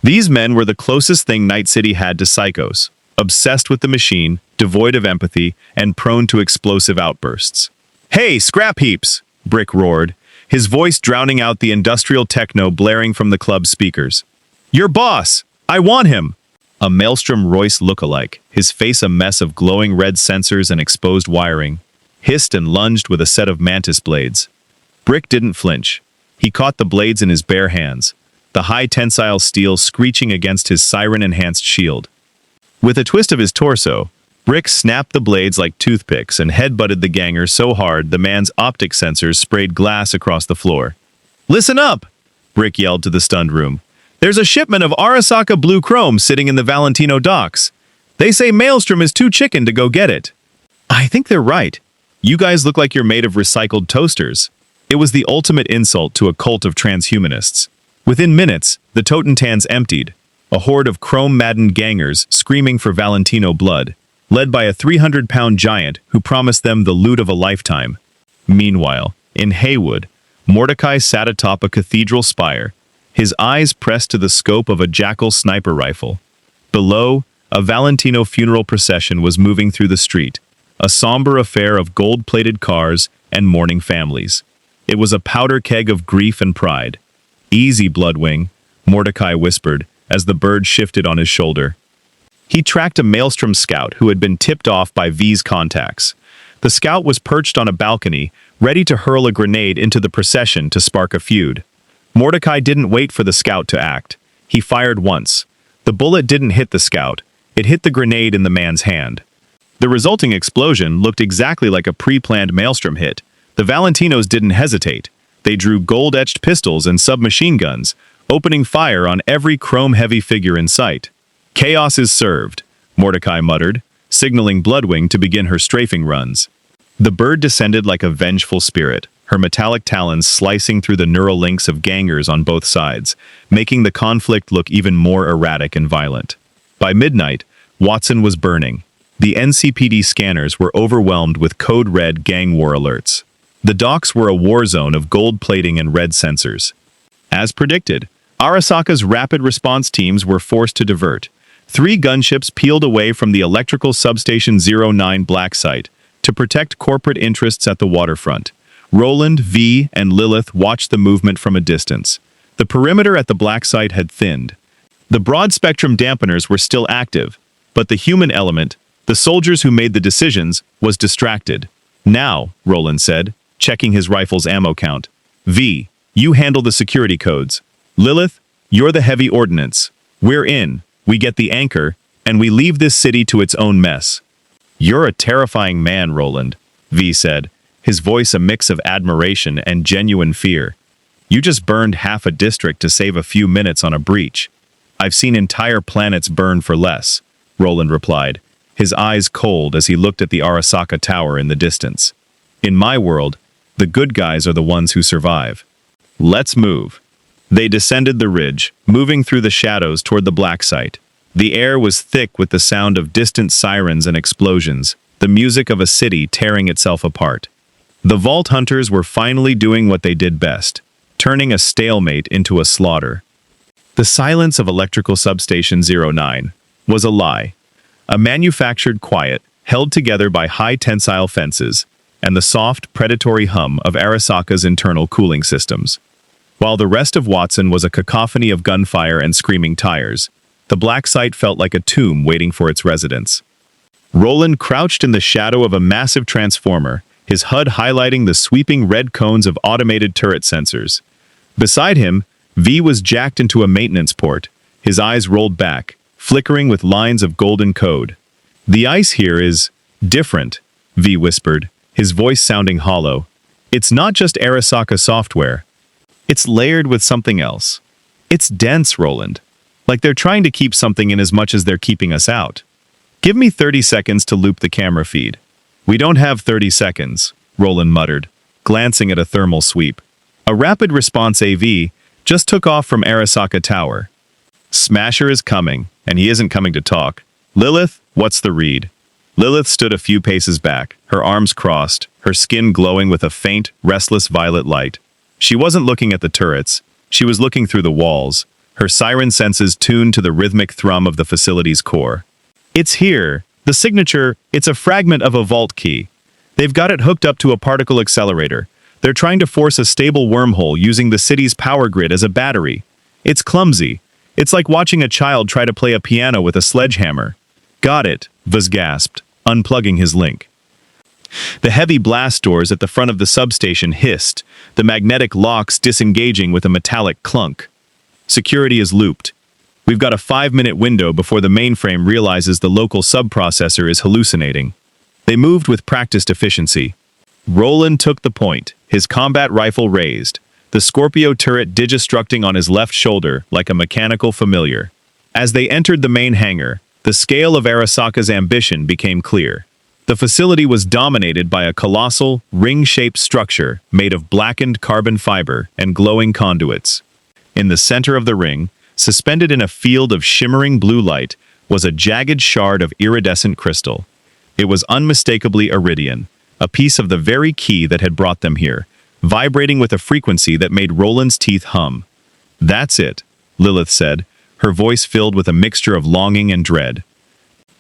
These men were the closest thing Night City had to psychos, obsessed with the machine, devoid of empathy, and prone to explosive outbursts. "Hey, scrap heaps!" Brick roared, his voice drowning out the industrial techno blaring from the club's speakers. "Your boss! I want him!" A Maelstrom Royce lookalike, his face a mess of glowing red sensors and exposed wiring, hissed and lunged with a set of mantis blades. Brick didn't flinch. He caught the blades in his bare hands, the high-tensile steel screeching against his siren-enhanced shield. With a twist of his torso, Brick snapped the blades like toothpicks and headbutted the ganger so hard the man's optic sensors sprayed glass across the floor. "Listen up!" Brick yelled to the stunned room. "There's a shipment of Arasaka blue chrome sitting in the Valentino docks. They say Maelstrom is too chicken to go get it." "I think they're right. You guys look like you're made of recycled toasters." It was the ultimate insult to a cult of transhumanists. Within minutes, the Totentans emptied. a horde of chrome-maddened gangers screaming for Valentino blood, led by a 300-pound giant who promised them the loot of a lifetime. Meanwhile, in Haywood, Mordecai sat atop a cathedral spire, his eyes pressed to the scope of a Jackal sniper rifle. Below, a Valentino funeral procession was moving through the street, a somber affair of gold-plated cars and mourning families. It was a powder keg of grief and pride. "Easy, Bloodwing," Mordecai whispered as the bird shifted on his shoulder. He tracked a Maelstrom scout who had been tipped off by V's contacts. The scout was perched on a balcony, ready to hurl a grenade into the procession to spark a feud. Mordecai didn't wait for the scout to act. He fired once. The bullet didn't hit the scout. It hit the grenade in the man's hand. The resulting explosion looked exactly like a pre-planned Maelstrom hit. The Valentinos didn't hesitate. They drew gold-etched pistols and submachine guns, opening fire on every chrome-heavy figure in sight. "Chaos is served," Mordecai muttered, signaling Bloodwing to begin her strafing runs. The bird descended like a vengeful spirit, her metallic talons slicing through the neural links of gangers on both sides, making the conflict look even more erratic and violent. By midnight, Watson was burning. The NCPD scanners were overwhelmed with code-red gang war alerts. The docks were a war zone of gold plating and red sensors. As predicted, Arasaka's rapid response teams were forced to divert. 3 gunships peeled away from the electrical substation 09 black site to protect corporate interests at the waterfront. Roland, V, and Lilith watched the movement from a distance. The perimeter at the black site had thinned. The broad-spectrum dampeners were still active, but the human element, the soldiers who made the decisions, was distracted. "Now," Roland said, checking his rifle's ammo count. "V, you handle the security codes. Lilith, you're the heavy ordnance. We're in, we get the anchor, and we leave this city to its own mess." "You're a terrifying man, Roland," V said, his voice a mix of admiration and genuine fear. "You just burned half a district to save a few minutes on a breach." "I've seen entire planets burn for less," Roland replied, his eyes cold as he looked at the Arasaka Tower in the distance. "In my world, the good guys are the ones who survive. Let's move." They descended the ridge, moving through the shadows toward the black site. The air was thick with the sound of distant sirens and explosions, the music of a city tearing itself apart. The Vault Hunters were finally doing what they did best, turning a stalemate into a slaughter. The silence of electrical substation 09 was a lie, a manufactured quiet held together by high tensile fences and the soft, predatory hum of Arasaka's internal cooling systems. While the rest of Watson was a cacophony of gunfire and screaming tires, the black site felt like a tomb waiting for its residents. Roland crouched in the shadow of a massive transformer, his HUD highlighting the sweeping red cones of automated turret sensors. Beside him, V was jacked into a maintenance port, his eyes rolled back, flickering with lines of golden code. "The ice here is different," V whispered, his voice sounding hollow. "It's not just Arasaka software. It's layered with something else. It's dense, Roland. Like they're trying to keep something in as much as they're keeping us out. Give me 30 seconds to loop the camera feed." "We don't have 30 seconds, Roland muttered, glancing at a thermal sweep. A rapid response AV just took off from Arasaka Tower. "Smasher is coming, and he isn't coming to talk. Lilith, what's the read?" Lilith stood a few paces back, her arms crossed, her skin glowing with a faint, restless violet light. She wasn't looking at the turrets, she was looking through the walls, her siren senses tuned to the rhythmic thrum of the facility's core. "It's here. The signature, it's a fragment of a vault key. They've got it hooked up to a particle accelerator. They're trying to force a stable wormhole using the city's power grid as a battery. It's clumsy. It's like watching a child try to play a piano with a sledgehammer." "Got it," Vaz gasped, unplugging his link. The heavy blast doors at the front of the substation hissed, the magnetic locks disengaging with a metallic clunk. "Security is looped. We've got a 5-minute window before the mainframe realizes the local subprocessor is hallucinating." They moved with practiced efficiency. Roland took the point, his combat rifle raised, the Scorpio turret digistructing on his left shoulder like a mechanical familiar. As they entered the main hangar, the scale of Arasaka's ambition became clear. The facility was dominated by a colossal, ring-shaped structure made of blackened carbon fiber and glowing conduits. In the center of the ring, suspended in a field of shimmering blue light, was a jagged shard of iridescent crystal. It was unmistakably iridian, a piece of the very key that had brought them here, vibrating with a frequency that made Roland's teeth hum. "That's it," Lilith said, her voice filled with a mixture of longing and dread.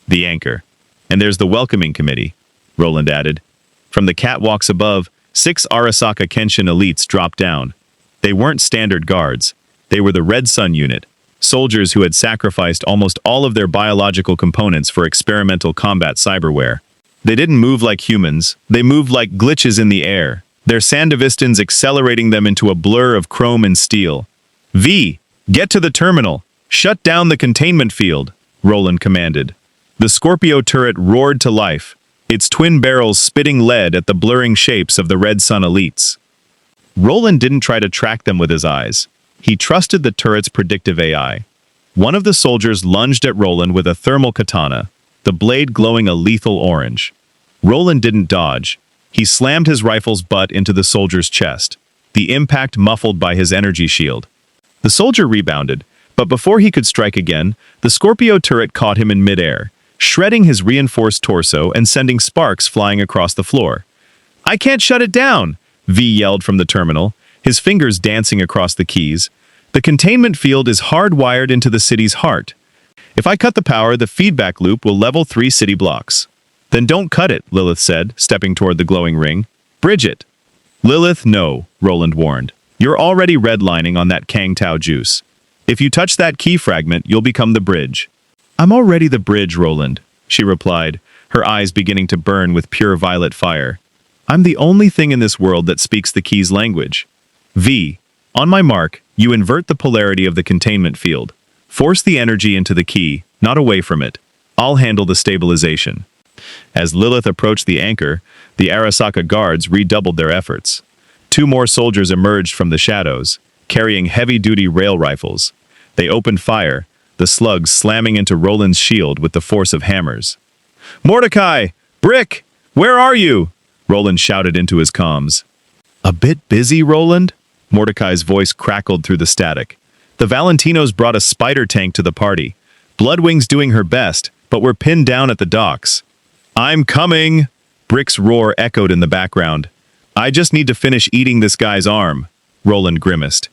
"The anchor. And there's the welcoming committee," Roland added. From the catwalks above, 6 Arasaka Kenshin elites dropped down. They weren't standard guards. They were the Red Sun unit, soldiers who had sacrificed almost all of their biological components for experimental combat cyberware. They didn't move like humans, they moved like glitches in the air, their Sandavistans accelerating them into a blur of chrome and steel. "V, get to the terminal! Shut down the containment field!" Roland commanded. The Scorpio turret roared to life, its twin barrels spitting lead at the blurring shapes of the Red Sun elites. Roland didn't try to track them with his eyes. He trusted the turret's predictive AI. One of the soldiers lunged at Roland with a thermal katana, the blade glowing a lethal orange. Roland didn't dodge. He slammed his rifle's butt into the soldier's chest, the impact muffled by his energy shield. The soldier rebounded, but before he could strike again, the Scorpio turret caught him in midair, shredding his reinforced torso and sending sparks flying across the floor. "I can't shut it down!" V yelled from the terminal, his fingers dancing across the keys. "The containment field is hardwired into the city's heart. If I cut the power, the feedback loop will level 3 city blocks." "Then don't cut it," Lilith said, stepping toward the glowing ring. "Bridge it." "Lilith, no," Roland warned. "You're already redlining on that Kang Tao juice. If you touch that key fragment, you'll become the bridge." "I'm already the bridge, Roland," she replied, her eyes beginning to burn with pure violet fire. "I'm the only thing in this world that speaks the key's language. V, on my mark, you invert the polarity of the containment field. Force the energy into the key, not away from it. I'll handle the stabilization." As Lilith approached the anchor, the Arasaka guards redoubled their efforts. 2 more soldiers emerged from the shadows, carrying heavy-duty rail rifles. They opened fire, the slugs slamming into Roland's shield with the force of hammers. "Mordecai! Brick! Where are you?" Roland shouted into his comms. "A bit busy, Roland?" Mordecai's voice crackled through the static. "The Valentinos brought a spider tank to the party. Bloodwing's doing her best, but we're pinned down at the docks." "I'm coming!" Brick's roar echoed in the background. "I just need to finish eating this guy's arm," Roland grimaced.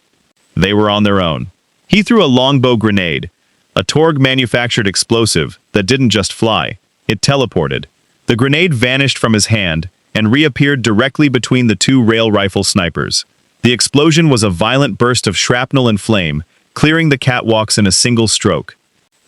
They were on their own. He threw a longbow grenade, a Torg-manufactured explosive that didn't just fly, it teleported. The grenade vanished from his hand and reappeared directly between the 2 rail rifle snipers. The explosion was a violent burst of shrapnel and flame, clearing the catwalks in a single stroke.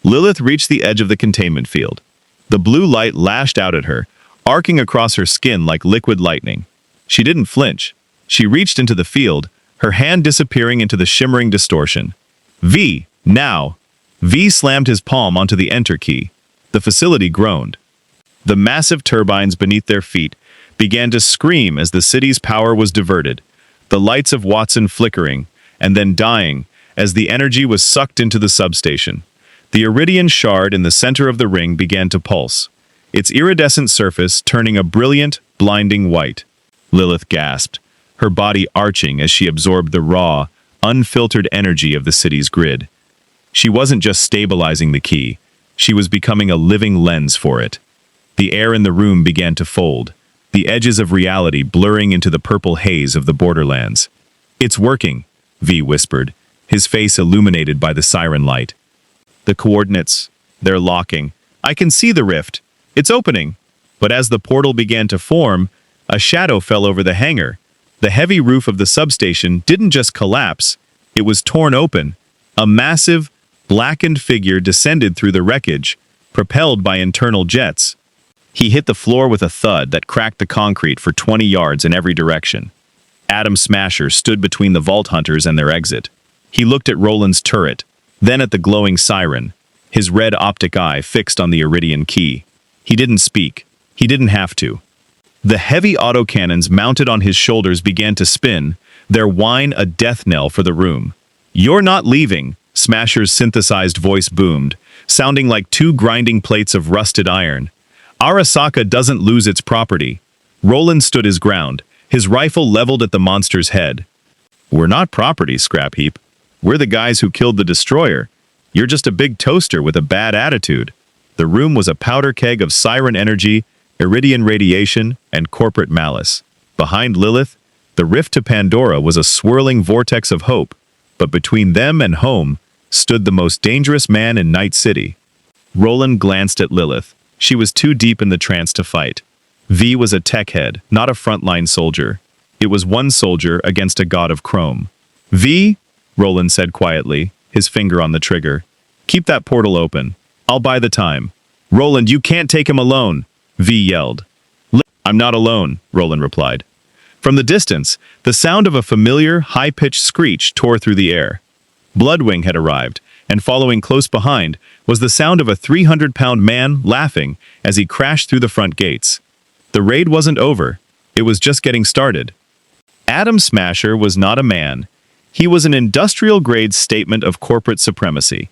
Lilith reached the edge of the containment field. The blue light lashed out at her, arcing across her skin like liquid lightning. She didn't flinch. She reached into the field, her hand disappearing into the shimmering distortion. "V, now!" V slammed his palm onto the enter key. The facility groaned. The massive turbines beneath their feet began to scream as the city's power was diverted, the lights of Watson flickering, and then dying as the energy was sucked into the substation. The iridian shard in the center of the ring began to pulse, its iridescent surface turning a brilliant, blinding white. Lilith gasped, her body arching as she absorbed the raw, unfiltered energy of the city's grid. She wasn't just stabilizing the key, she was becoming a living lens for it. The air in the room began to fold, the edges of reality blurring into the purple haze of the Borderlands. "It's working," V whispered, his face illuminated by the siren light. "The coordinates, they're locking. I can see the rift. It's opening." But as the portal began to form, a shadow fell over the hangar. The heavy roof of the substation didn't just collapse, it was torn open. A massive, blackened figure descended through the wreckage, propelled by internal jets. He hit the floor with a thud that cracked the concrete for 20 yards in every direction. Atom Smasher stood between the Vault Hunters and their exit. He looked at Roland's turret, then at the glowing siren, his red optic eye fixed on the iridian key. He didn't speak. He didn't have to. The heavy autocannons mounted on his shoulders began to spin, their whine a death knell for the room. "You're not leaving," Smasher's synthesized voice boomed, sounding like 2 grinding plates of rusted iron. "Arasaka doesn't lose its property." Roland stood his ground, his rifle leveled at the monster's head. "We're not property, Scrap Heap." We're the guys who killed the destroyer. You're just a big toaster with a bad attitude." The room was a powder keg of siren energy, iridian radiation, and corporate malice. Behind Lilith, the rift to Pandora was a swirling vortex of hope, but between them and home stood the most dangerous man in Night City. Roland glanced at Lilith. She was too deep in the trance to fight. V was a tech head, not a frontline soldier. It was one soldier against a god of chrome. "V," Roland said quietly, his finger on the trigger. "Keep that portal open. I'll buy the time." "Roland, you can't take him alone," V yelled. "I'm not alone," Roland replied. From the distance, the sound of a familiar, high-pitched screech tore through the air. Bloodwing had arrived, and following close behind was the sound of a 300-pound man laughing as he crashed through the front gates. The raid wasn't over. It was just getting started. Atom Smasher was not a man. He was an industrial-grade statement of corporate supremacy.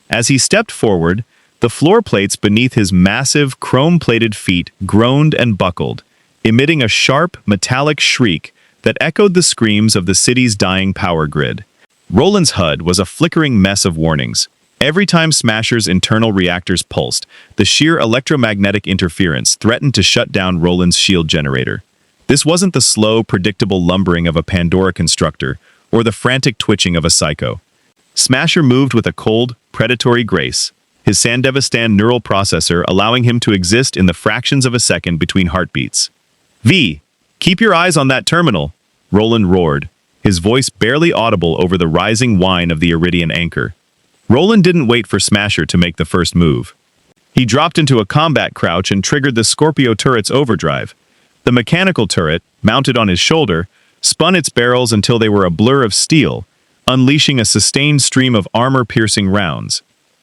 As he stepped forward, the floor plates beneath his massive, chrome-plated feet groaned and buckled, emitting a sharp, metallic shriek that echoed the screams of the city's dying power grid. Roland's HUD was a flickering mess of warnings. Every time Smasher's internal reactors pulsed, the sheer electromagnetic interference threatened to shut down Roland's shield generator. This wasn't the slow, predictable lumbering of a Pandora constructor or the frantic twitching of a psycho. Smasher moved with a cold, predatory grace, his Sandevistan neural processor allowing him to exist in the fractions of a second between heartbeats. "V, keep your eyes on that terminal," Roland roared, his voice barely audible over the rising whine of the Iridian anchor. Roland didn't wait for Smasher to make the first move. He dropped into a combat crouch and triggered the Scorpio turret's overdrive. The mechanical turret, mounted on his shoulder, spun its barrels until they were a blur of steel, unleashing a sustained stream of armor-piercing rounds.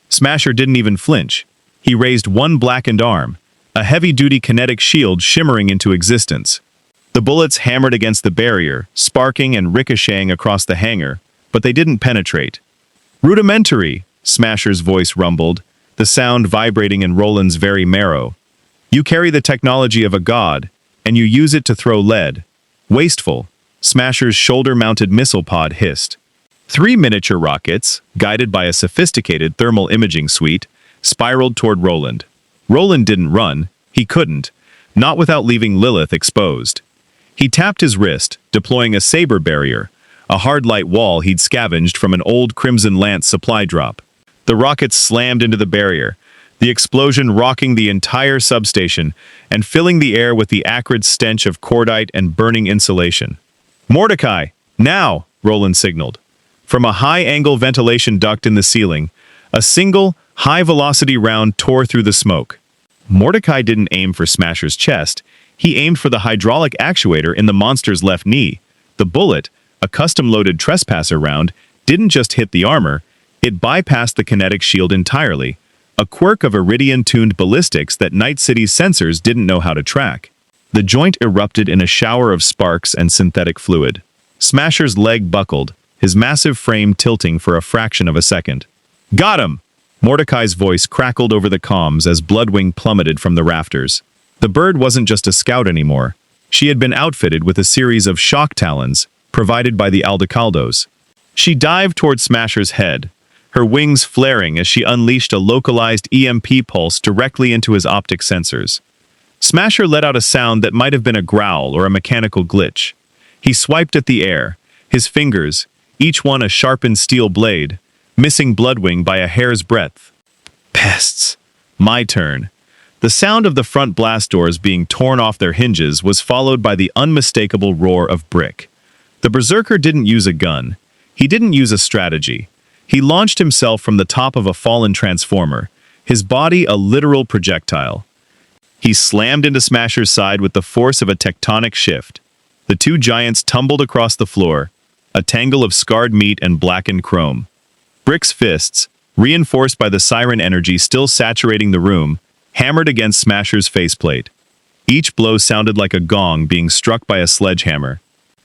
Smasher didn't even flinch. He raised one blackened arm, a heavy-duty kinetic shield shimmering into existence. The bullets hammered against the barrier, sparking and ricocheting across the hangar, but they didn't penetrate. "Rudimentary," Smasher's voice rumbled, the sound vibrating in Roland's very marrow. "You carry the technology of a god, and you use it to throw lead. Wasteful," Smasher's shoulder-mounted missile pod hissed. 3 miniature rockets, guided by a sophisticated thermal imaging suite, spiraled toward Roland. Roland didn't run. He couldn't, not without leaving Lilith exposed. He tapped his wrist, deploying a saber barrier, a hard light wall he'd scavenged from an old Crimson Lance supply drop. The rockets slammed into the barrier, the explosion rocking the entire substation and filling the air with the acrid stench of cordite and burning insulation. "Mordecai, now!" Roland signaled. From a high-angle ventilation duct in the ceiling, a single, high-velocity round tore through the smoke. Mordecai didn't aim for Smasher's chest. He aimed for the hydraulic actuator in the monster's left knee. The bullet, a custom-loaded trespasser round, didn't just hit the armor, it bypassed the kinetic shield entirely, a quirk of Iridian-tuned ballistics that Night City's sensors didn't know how to track. The joint erupted in a shower of sparks and synthetic fluid. Smasher's leg buckled, his massive frame tilting for a fraction of a second. "Got him!" Mordecai's voice crackled over the comms as Bloodwing plummeted from the rafters. The bird wasn't just a scout anymore. She had been outfitted with a series of shock talons, provided by the Aldecaldos. She dived toward Smasher's head, her wings flaring as she unleashed a localized EMP pulse directly into his optic sensors. Smasher let out a sound that might have been a growl or a mechanical glitch. He swiped at the air, his fingers, each one a sharpened steel blade, missing Bloodwing by a hair's breadth. Pests. My turn. The sound of the front blast doors being torn off their hinges was followed by the unmistakable roar of Brick. The Berserker didn't use a gun. He didn't use a strategy. He launched himself from the top of a fallen transformer, his body a literal projectile. He slammed into Smasher's side with the force of a tectonic shift. The two giants tumbled across the floor, a tangle of scarred meat and blackened chrome. Brick's fists, reinforced by the siren energy still saturating the room, hammered against Smasher's faceplate. Each blow sounded like a gong being struck by a sledgehammer.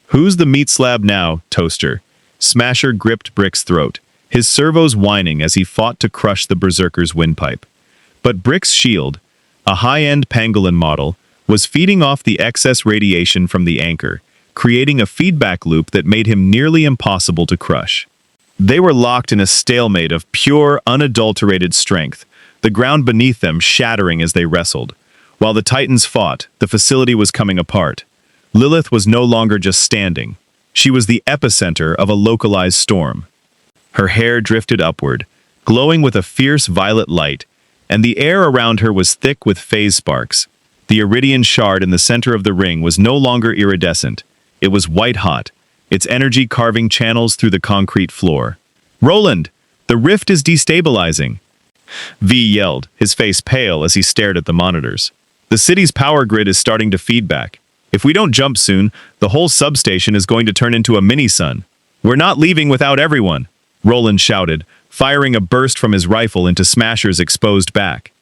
"Who's the meat slab now, Toaster?" Smasher gripped Brick's throat, his servos whining as he fought to crush the Berserker's windpipe. But Brick's shield, a high-end pangolin model, was feeding off the excess radiation from the anchor, creating a feedback loop that made him nearly impossible to crush. They were locked in a stalemate of pure, unadulterated strength, the ground beneath them shattering as they wrestled. While the Titans fought, the facility was coming apart. Lilith was no longer just standing. She was the epicenter of a localized storm. Her hair drifted upward, glowing with a fierce violet light, and the air around her was thick with phase sparks. The iridian shard in the center of the ring was no longer iridescent. It was white-hot, its energy carving channels through the concrete floor. "Roland, the rift is destabilizing!" V yelled, his face pale as he stared at the monitors. "The city's power grid is starting to feedback. If we don't jump soon, the whole substation is going to turn into a mini-sun. We're not leaving without everyone!" Roland shouted, firing a burst from his rifle into Smasher's exposed back.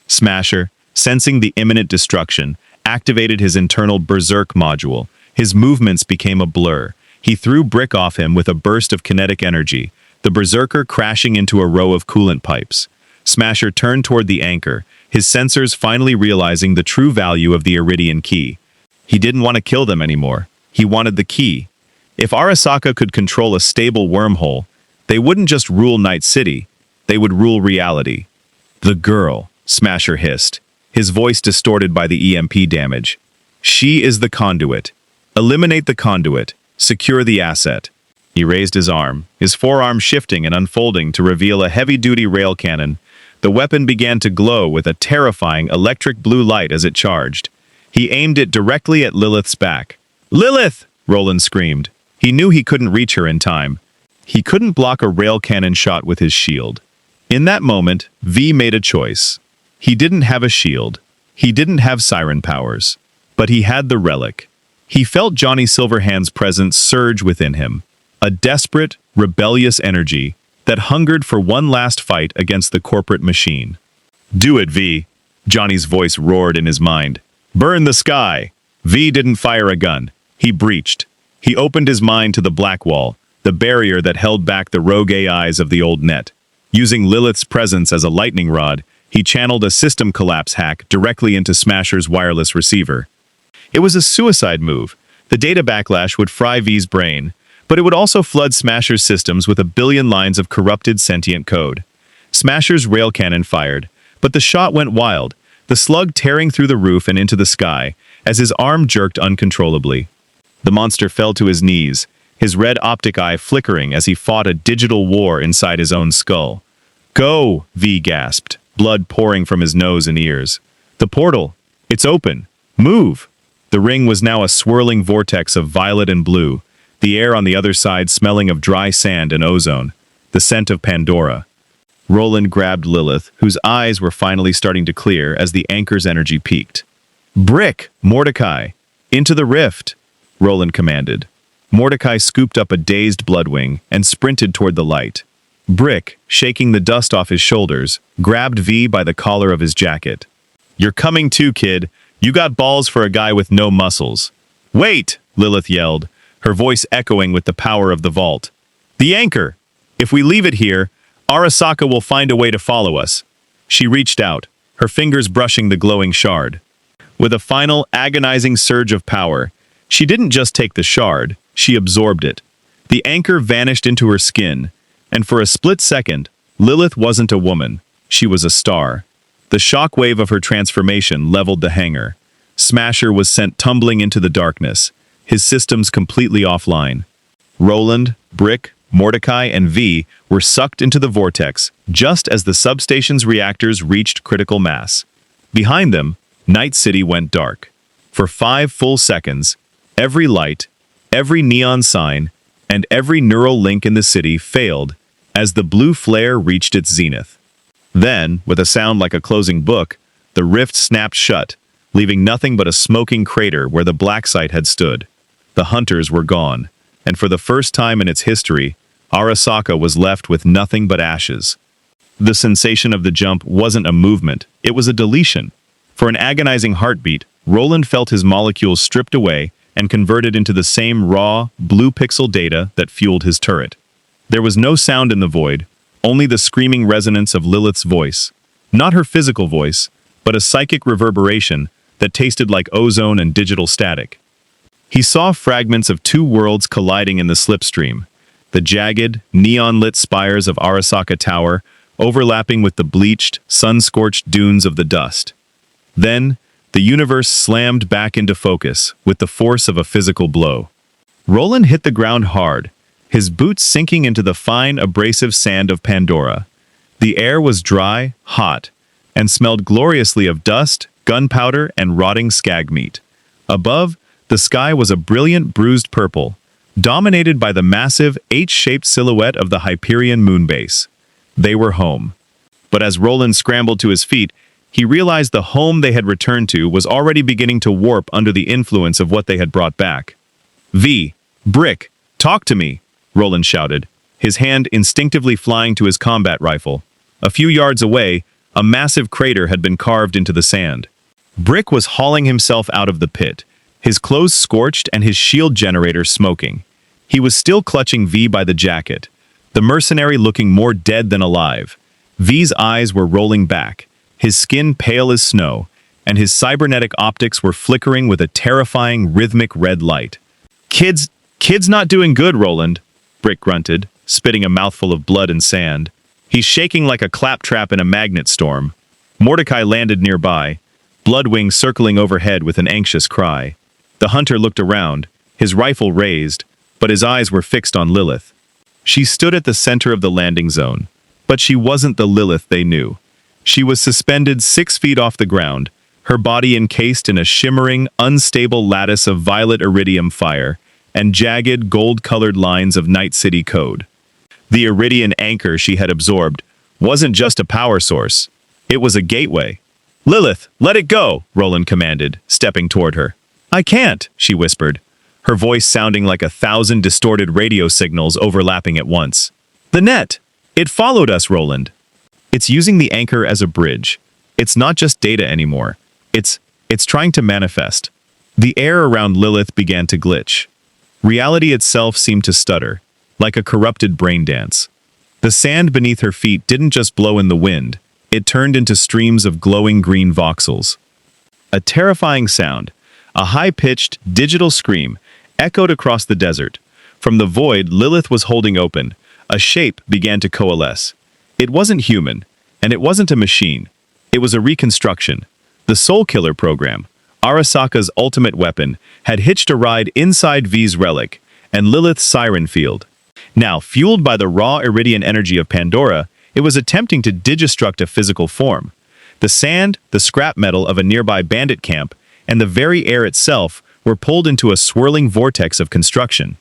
Smasher, sensing the imminent destruction, activated his internal berserk module. His movements became a blur. He threw Brick off him with a burst of kinetic energy, the berserker crashing into a row of coolant pipes. Smasher turned toward the anchor, his sensors finally realizing the true value of the Iridian key. He didn't want to kill them anymore. He wanted the key. If Arasaka could control a stable wormhole, they wouldn't just rule Night City, they would rule reality. "The girl," Smasher hissed, his voice distorted by the EMP damage. "She is the conduit. Eliminate the conduit. Secure the asset." He raised his arm, his forearm shifting and unfolding to reveal a heavy-duty rail cannon. The weapon began to glow with a terrifying electric blue light as it charged. He aimed it directly at Lilith's back. "Lilith!" Roland screamed. He knew he couldn't reach her in time. He couldn't block a rail cannon shot with his shield. In that moment, V made a choice. He didn't have a shield. He didn't have siren powers. But he had the relic. He felt Johnny Silverhand's presence surge within him. A desperate, rebellious energy that hungered for one last fight against the corporate machine. "Do it, V!" Johnny's voice roared in his mind. "Burn the sky!" V didn't fire a gun. He breached. He opened his mind to the black wall, the barrier that held back the rogue AIs of the old net. Using Lilith's presence as a lightning rod, he channeled a system collapse hack directly into Smasher's wireless receiver. It was a suicide move. The data backlash would fry V's brain, but it would also flood Smasher's systems with a billion lines of corrupted sentient code. Smasher's rail cannon fired, but the shot went wild, the slug tearing through the roof and into the sky, as his arm jerked uncontrollably. The monster fell to his knees, his red optic eye flickering as he fought a digital war inside his own skull. "Go!" V gasped, blood pouring from his nose and ears. "The portal! It's open! Move!" The ring was now a swirling vortex of violet and blue, the air on the other side smelling of dry sand and ozone, the scent of Pandora. Roland grabbed Lilith, whose eyes were finally starting to clear as the anchor's energy peaked. "Brick! Mordecai! Into the rift!" Roland commanded. Mordecai scooped up a dazed Bloodwing and sprinted toward the light. Brick, shaking the dust off his shoulders, grabbed V by the collar of his jacket. "You're coming too, kid. You got balls for a guy with no muscles." "Wait!" Lilith yelled, her voice echoing with the power of the vault. "The anchor! If we leave it here, Arasaka will find a way to follow us." She reached out, her fingers brushing the glowing shard. With a final, agonizing surge of power, she didn't just take the shard, she absorbed it. The anchor vanished into her skin, and for a split second, Lilith wasn't a woman, she was a star. The shockwave of her transformation leveled the hangar. Smasher was sent tumbling into the darkness, his systems completely offline. Roland, Brick, Mordecai, and V were sucked into the vortex just as the substation's reactors reached critical mass. Behind them, Night City went dark. For 5 full seconds, every light, every neon sign, and every neural link in the city failed as the blue flare reached its zenith. Then, with a sound like a closing book, the rift snapped shut, leaving nothing but a smoking crater where the black site had stood. The hunters were gone, and for the first time in its history, Arasaka was left with nothing but ashes. The sensation of the jump wasn't a movement, it was a deletion. For an agonizing heartbeat, Roland felt his molecules stripped away and converted into the same raw, blue pixel data that fueled his turret. There was no sound in the void, only the screaming resonance of Lilith's voice. Not her physical voice, but a psychic reverberation that tasted like ozone and digital static. He saw fragments of 2 worlds colliding in the slipstream. the jagged, neon-lit spires of Arasaka Tower overlapping with the bleached, sun-scorched dunes of the dust. Then, the universe slammed back into focus with the force of a physical blow. Roland hit the ground hard, his boots sinking into the fine, abrasive sand of Pandora. The air was dry, hot, and smelled gloriously of dust, gunpowder, and rotting skag meat. Above, the sky was a brilliant bruised purple, dominated by the massive, H-shaped silhouette of the Hyperion moonbase. They were home. But as Roland scrambled to his feet, he realized the home they had returned to was already beginning to warp under the influence of what they had brought back. Brick, talk to me, Roland shouted, his hand instinctively flying to his combat rifle. A few yards away, a massive crater had been carved into the sand. Brick was hauling himself out of the pit, his clothes scorched and his shield generator smoking. He was still clutching V by the jacket, the mercenary looking more dead than alive. V's eyes were rolling back, his skin pale as snow, and his cybernetic optics were flickering with a terrifying, rhythmic red light. Kid's not doing good, Roland, Brick grunted, spitting a mouthful of blood and sand. He's shaking like a claptrap in a magnet storm. Mordecai landed nearby, Bloodwing circling overhead with an anxious cry. The hunter looked around, his rifle raised, but his eyes were fixed on Lilith. She stood at the center of the landing zone, but she wasn't the Lilith they knew. She was suspended 6 feet off the ground, her body encased in a shimmering, unstable lattice of violet iridium fire and jagged, gold-colored lines of Night City code. The iridium anchor she had absorbed wasn't just a power source. It was a gateway. "Lilith, let it go," Roland commanded, stepping toward her. "I can't," she whispered, her voice sounding like 1,000 distorted radio signals overlapping at once. "The net! It followed us, Roland." "It's using the anchor as a bridge. It's not just data anymore. It's trying to manifest." The air around Lilith began to glitch. Reality itself seemed to stutter, like a corrupted brain dance. The sand beneath her feet didn't just blow in the wind, it turned into streams of glowing green voxels. A terrifying sound, a high-pitched, digital scream, echoed across the desert. From the void Lilith was holding open, a shape began to coalesce. It wasn't human, and it wasn't a machine. It was a reconstruction. The Soul Killer program, Arasaka's ultimate weapon, had hitched a ride inside V's relic and Lilith's siren field. Now, fueled by the raw iridium energy of Pandora, it was attempting to digistruct a physical form. The sand, the scrap metal of a nearby bandit camp, and the very air itself were pulled into a swirling vortex of construction.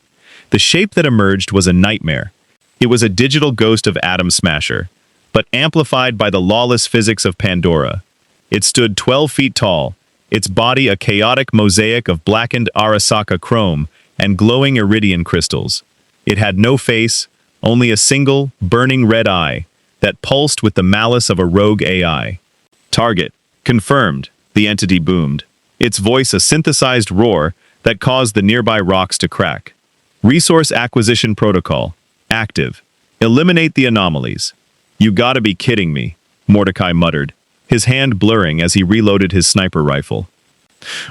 The shape that emerged was a nightmare. It was a digital ghost of Atom Smasher, but amplified by the lawless physics of Pandora. It stood 12 feet tall, its body a chaotic mosaic of blackened Arasaka chrome and glowing iridium crystals. It had no face, only a single, burning red eye that pulsed with the malice of a rogue AI. "Target confirmed," the entity boomed, its voice a synthesized roar that caused the nearby rocks to crack. "Resource acquisition protocol active. Eliminate the anomalies." "You gotta be kidding me," Mordecai muttered, his hand blurring as he reloaded his sniper rifle.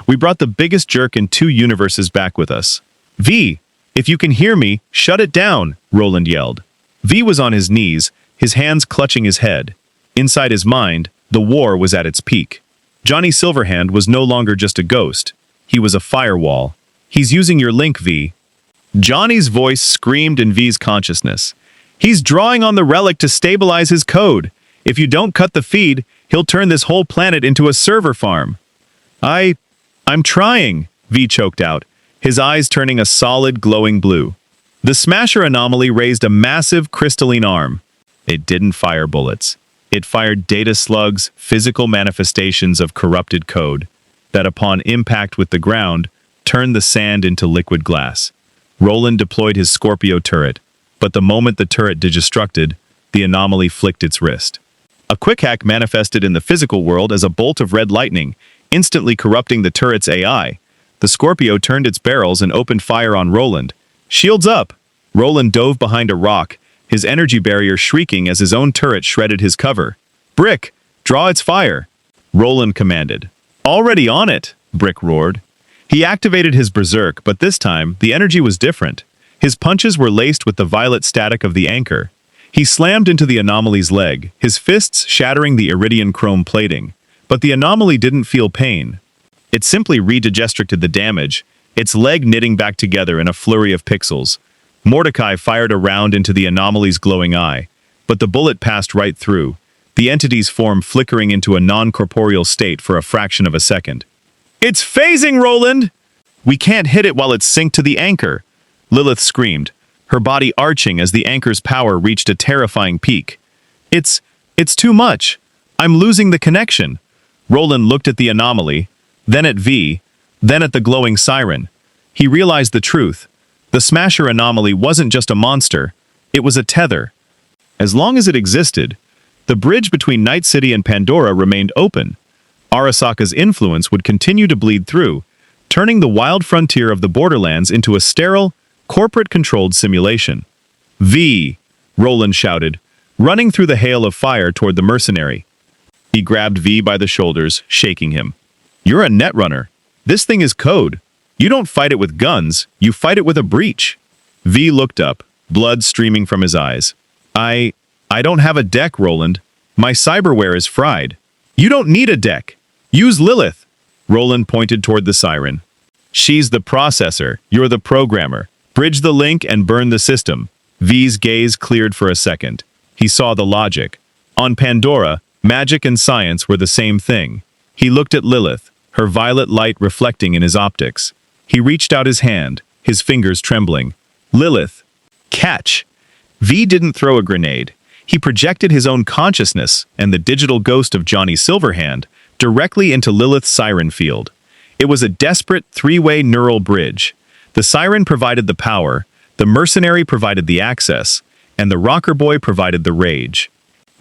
"We brought the biggest jerk in 2 universes back with us." "V, if you can hear me, shut it down," Roland yelled. V was on his knees, his hands clutching his head. Inside his mind, the war was at its peak. Johnny Silverhand was no longer just a ghost. He was a firewall. "He's using your link, V." Johnny's voice screamed in V's consciousness. "He's drawing on the relic to stabilize his code. If you don't cut the feed, he'll turn this whole planet into a server farm." I'm trying," V choked out, his eyes turning a solid, glowing blue. The Smasher anomaly raised a massive, crystalline arm. It didn't fire bullets. It fired data slugs, physical manifestations of corrupted code, that upon impact with the ground, turned the sand into liquid glass. Roland deployed his Scorpio turret, but the moment the turret digistructed, the anomaly flicked its wrist. A quick hack manifested in the physical world as a bolt of red lightning, instantly corrupting the turret's AI. The Scorpio turned its barrels and opened fire on Roland. "Shields up!" Roland dove behind a rock, his energy barrier shrieking as his own turret shredded his cover. "Brick, draw its fire!" Roland commanded. "Already on it!" Brick roared. He activated his berserk, but this time, the energy was different. His punches were laced with the violet static of the anchor. He slammed into the anomaly's leg, his fists shattering the iridian chrome plating. But the anomaly didn't feel pain. It simply redistricted the damage, its leg knitting back together in a flurry of pixels. Mordecai fired a round into the anomaly's glowing eye, but the bullet passed right through, the entity's form flickering into a non-corporeal state for a fraction of a second. "It's phasing, Roland! We can't hit it while it's synced to the anchor!" Lilith screamed, her body arching as the anchor's power reached a terrifying peak. It's too much. I'm losing the connection." Roland looked at the anomaly, then at V, then at the glowing siren. He realized the truth. The Smasher anomaly wasn't just a monster, it was a tether. As long as it existed, the bridge between Night City and Pandora remained open. Arasaka's influence would continue to bleed through, turning the wild frontier of the Borderlands into a sterile, corporate-controlled simulation. "V!" Roland shouted, running through the hail of fire toward the mercenary. He grabbed V by the shoulders, shaking him. "You're a netrunner. This thing is code. You don't fight it with guns, you fight it with a breach." V looked up, blood streaming from his eyes. I don't have a deck, Roland. My cyberware is fried." "You don't need a deck. Use Lilith." Roland pointed toward the siren. "She's the processor, you're the programmer. Bridge the link and burn the system." V's gaze cleared for a second. He saw the logic. On Pandora, magic and science were the same thing. He looked at Lilith, her violet light reflecting in his optics. He reached out his hand, his fingers trembling. "Lilith, catch!" V didn't throw a grenade. He projected his own consciousness and the digital ghost of Johnny Silverhand directly into Lilith's siren field. It was a desperate three-way neural bridge. The siren provided the power, the mercenary provided the access, and the rocker boy provided the rage.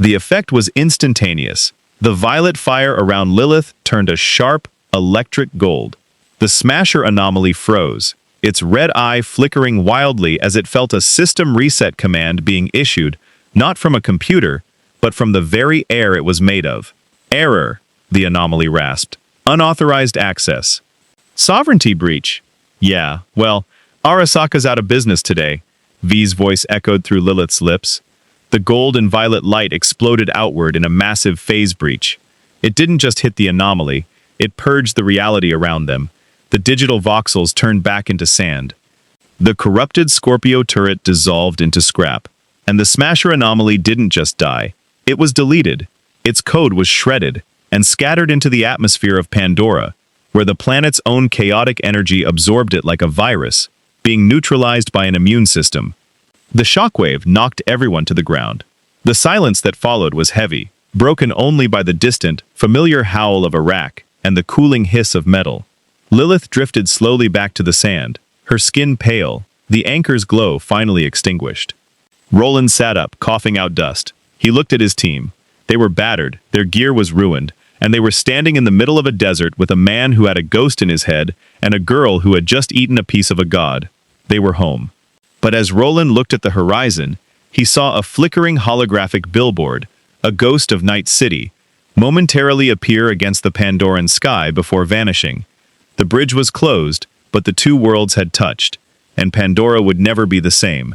The effect was instantaneous. The violet fire around Lilith turned a sharp, electric gold. The Smasher anomaly froze, its red eye flickering wildly as it felt a system reset command being issued, not from a computer, but from the very air it was made of. "Error," the anomaly rasped. "Unauthorized access." "Sovereignty breach." "Yeah, well, Arasaka's out of business today," V's voice echoed through Lilith's lips. The gold and violet light exploded outward in a massive phase breach. It didn't just hit the anomaly, it purged the reality around them. The digital voxels turned back into sand. The corrupted Scorpio turret dissolved into scrap. And the Smasher anomaly didn't just die. It was deleted. Its code was shredded and scattered into the atmosphere of Pandora, where the planet's own chaotic energy absorbed it like a virus, being neutralized by an immune system. The shockwave knocked everyone to the ground. The silence that followed was heavy, broken only by the distant, familiar howl of a rack and the cooling hiss of metal. Lilith drifted slowly back to the sand, her skin pale, the anchor's glow finally extinguished. Roland sat up, coughing out dust. He looked at his team. They were battered, their gear was ruined, and they were standing in the middle of a desert with a man who had a ghost in his head and a girl who had just eaten a piece of a god. They were home. But as Roland looked at the horizon, he saw a flickering holographic billboard, a ghost of Night City, momentarily appear against the Pandoran sky before vanishing. The bridge was closed, but the two worlds had touched, and Pandora would never be the same.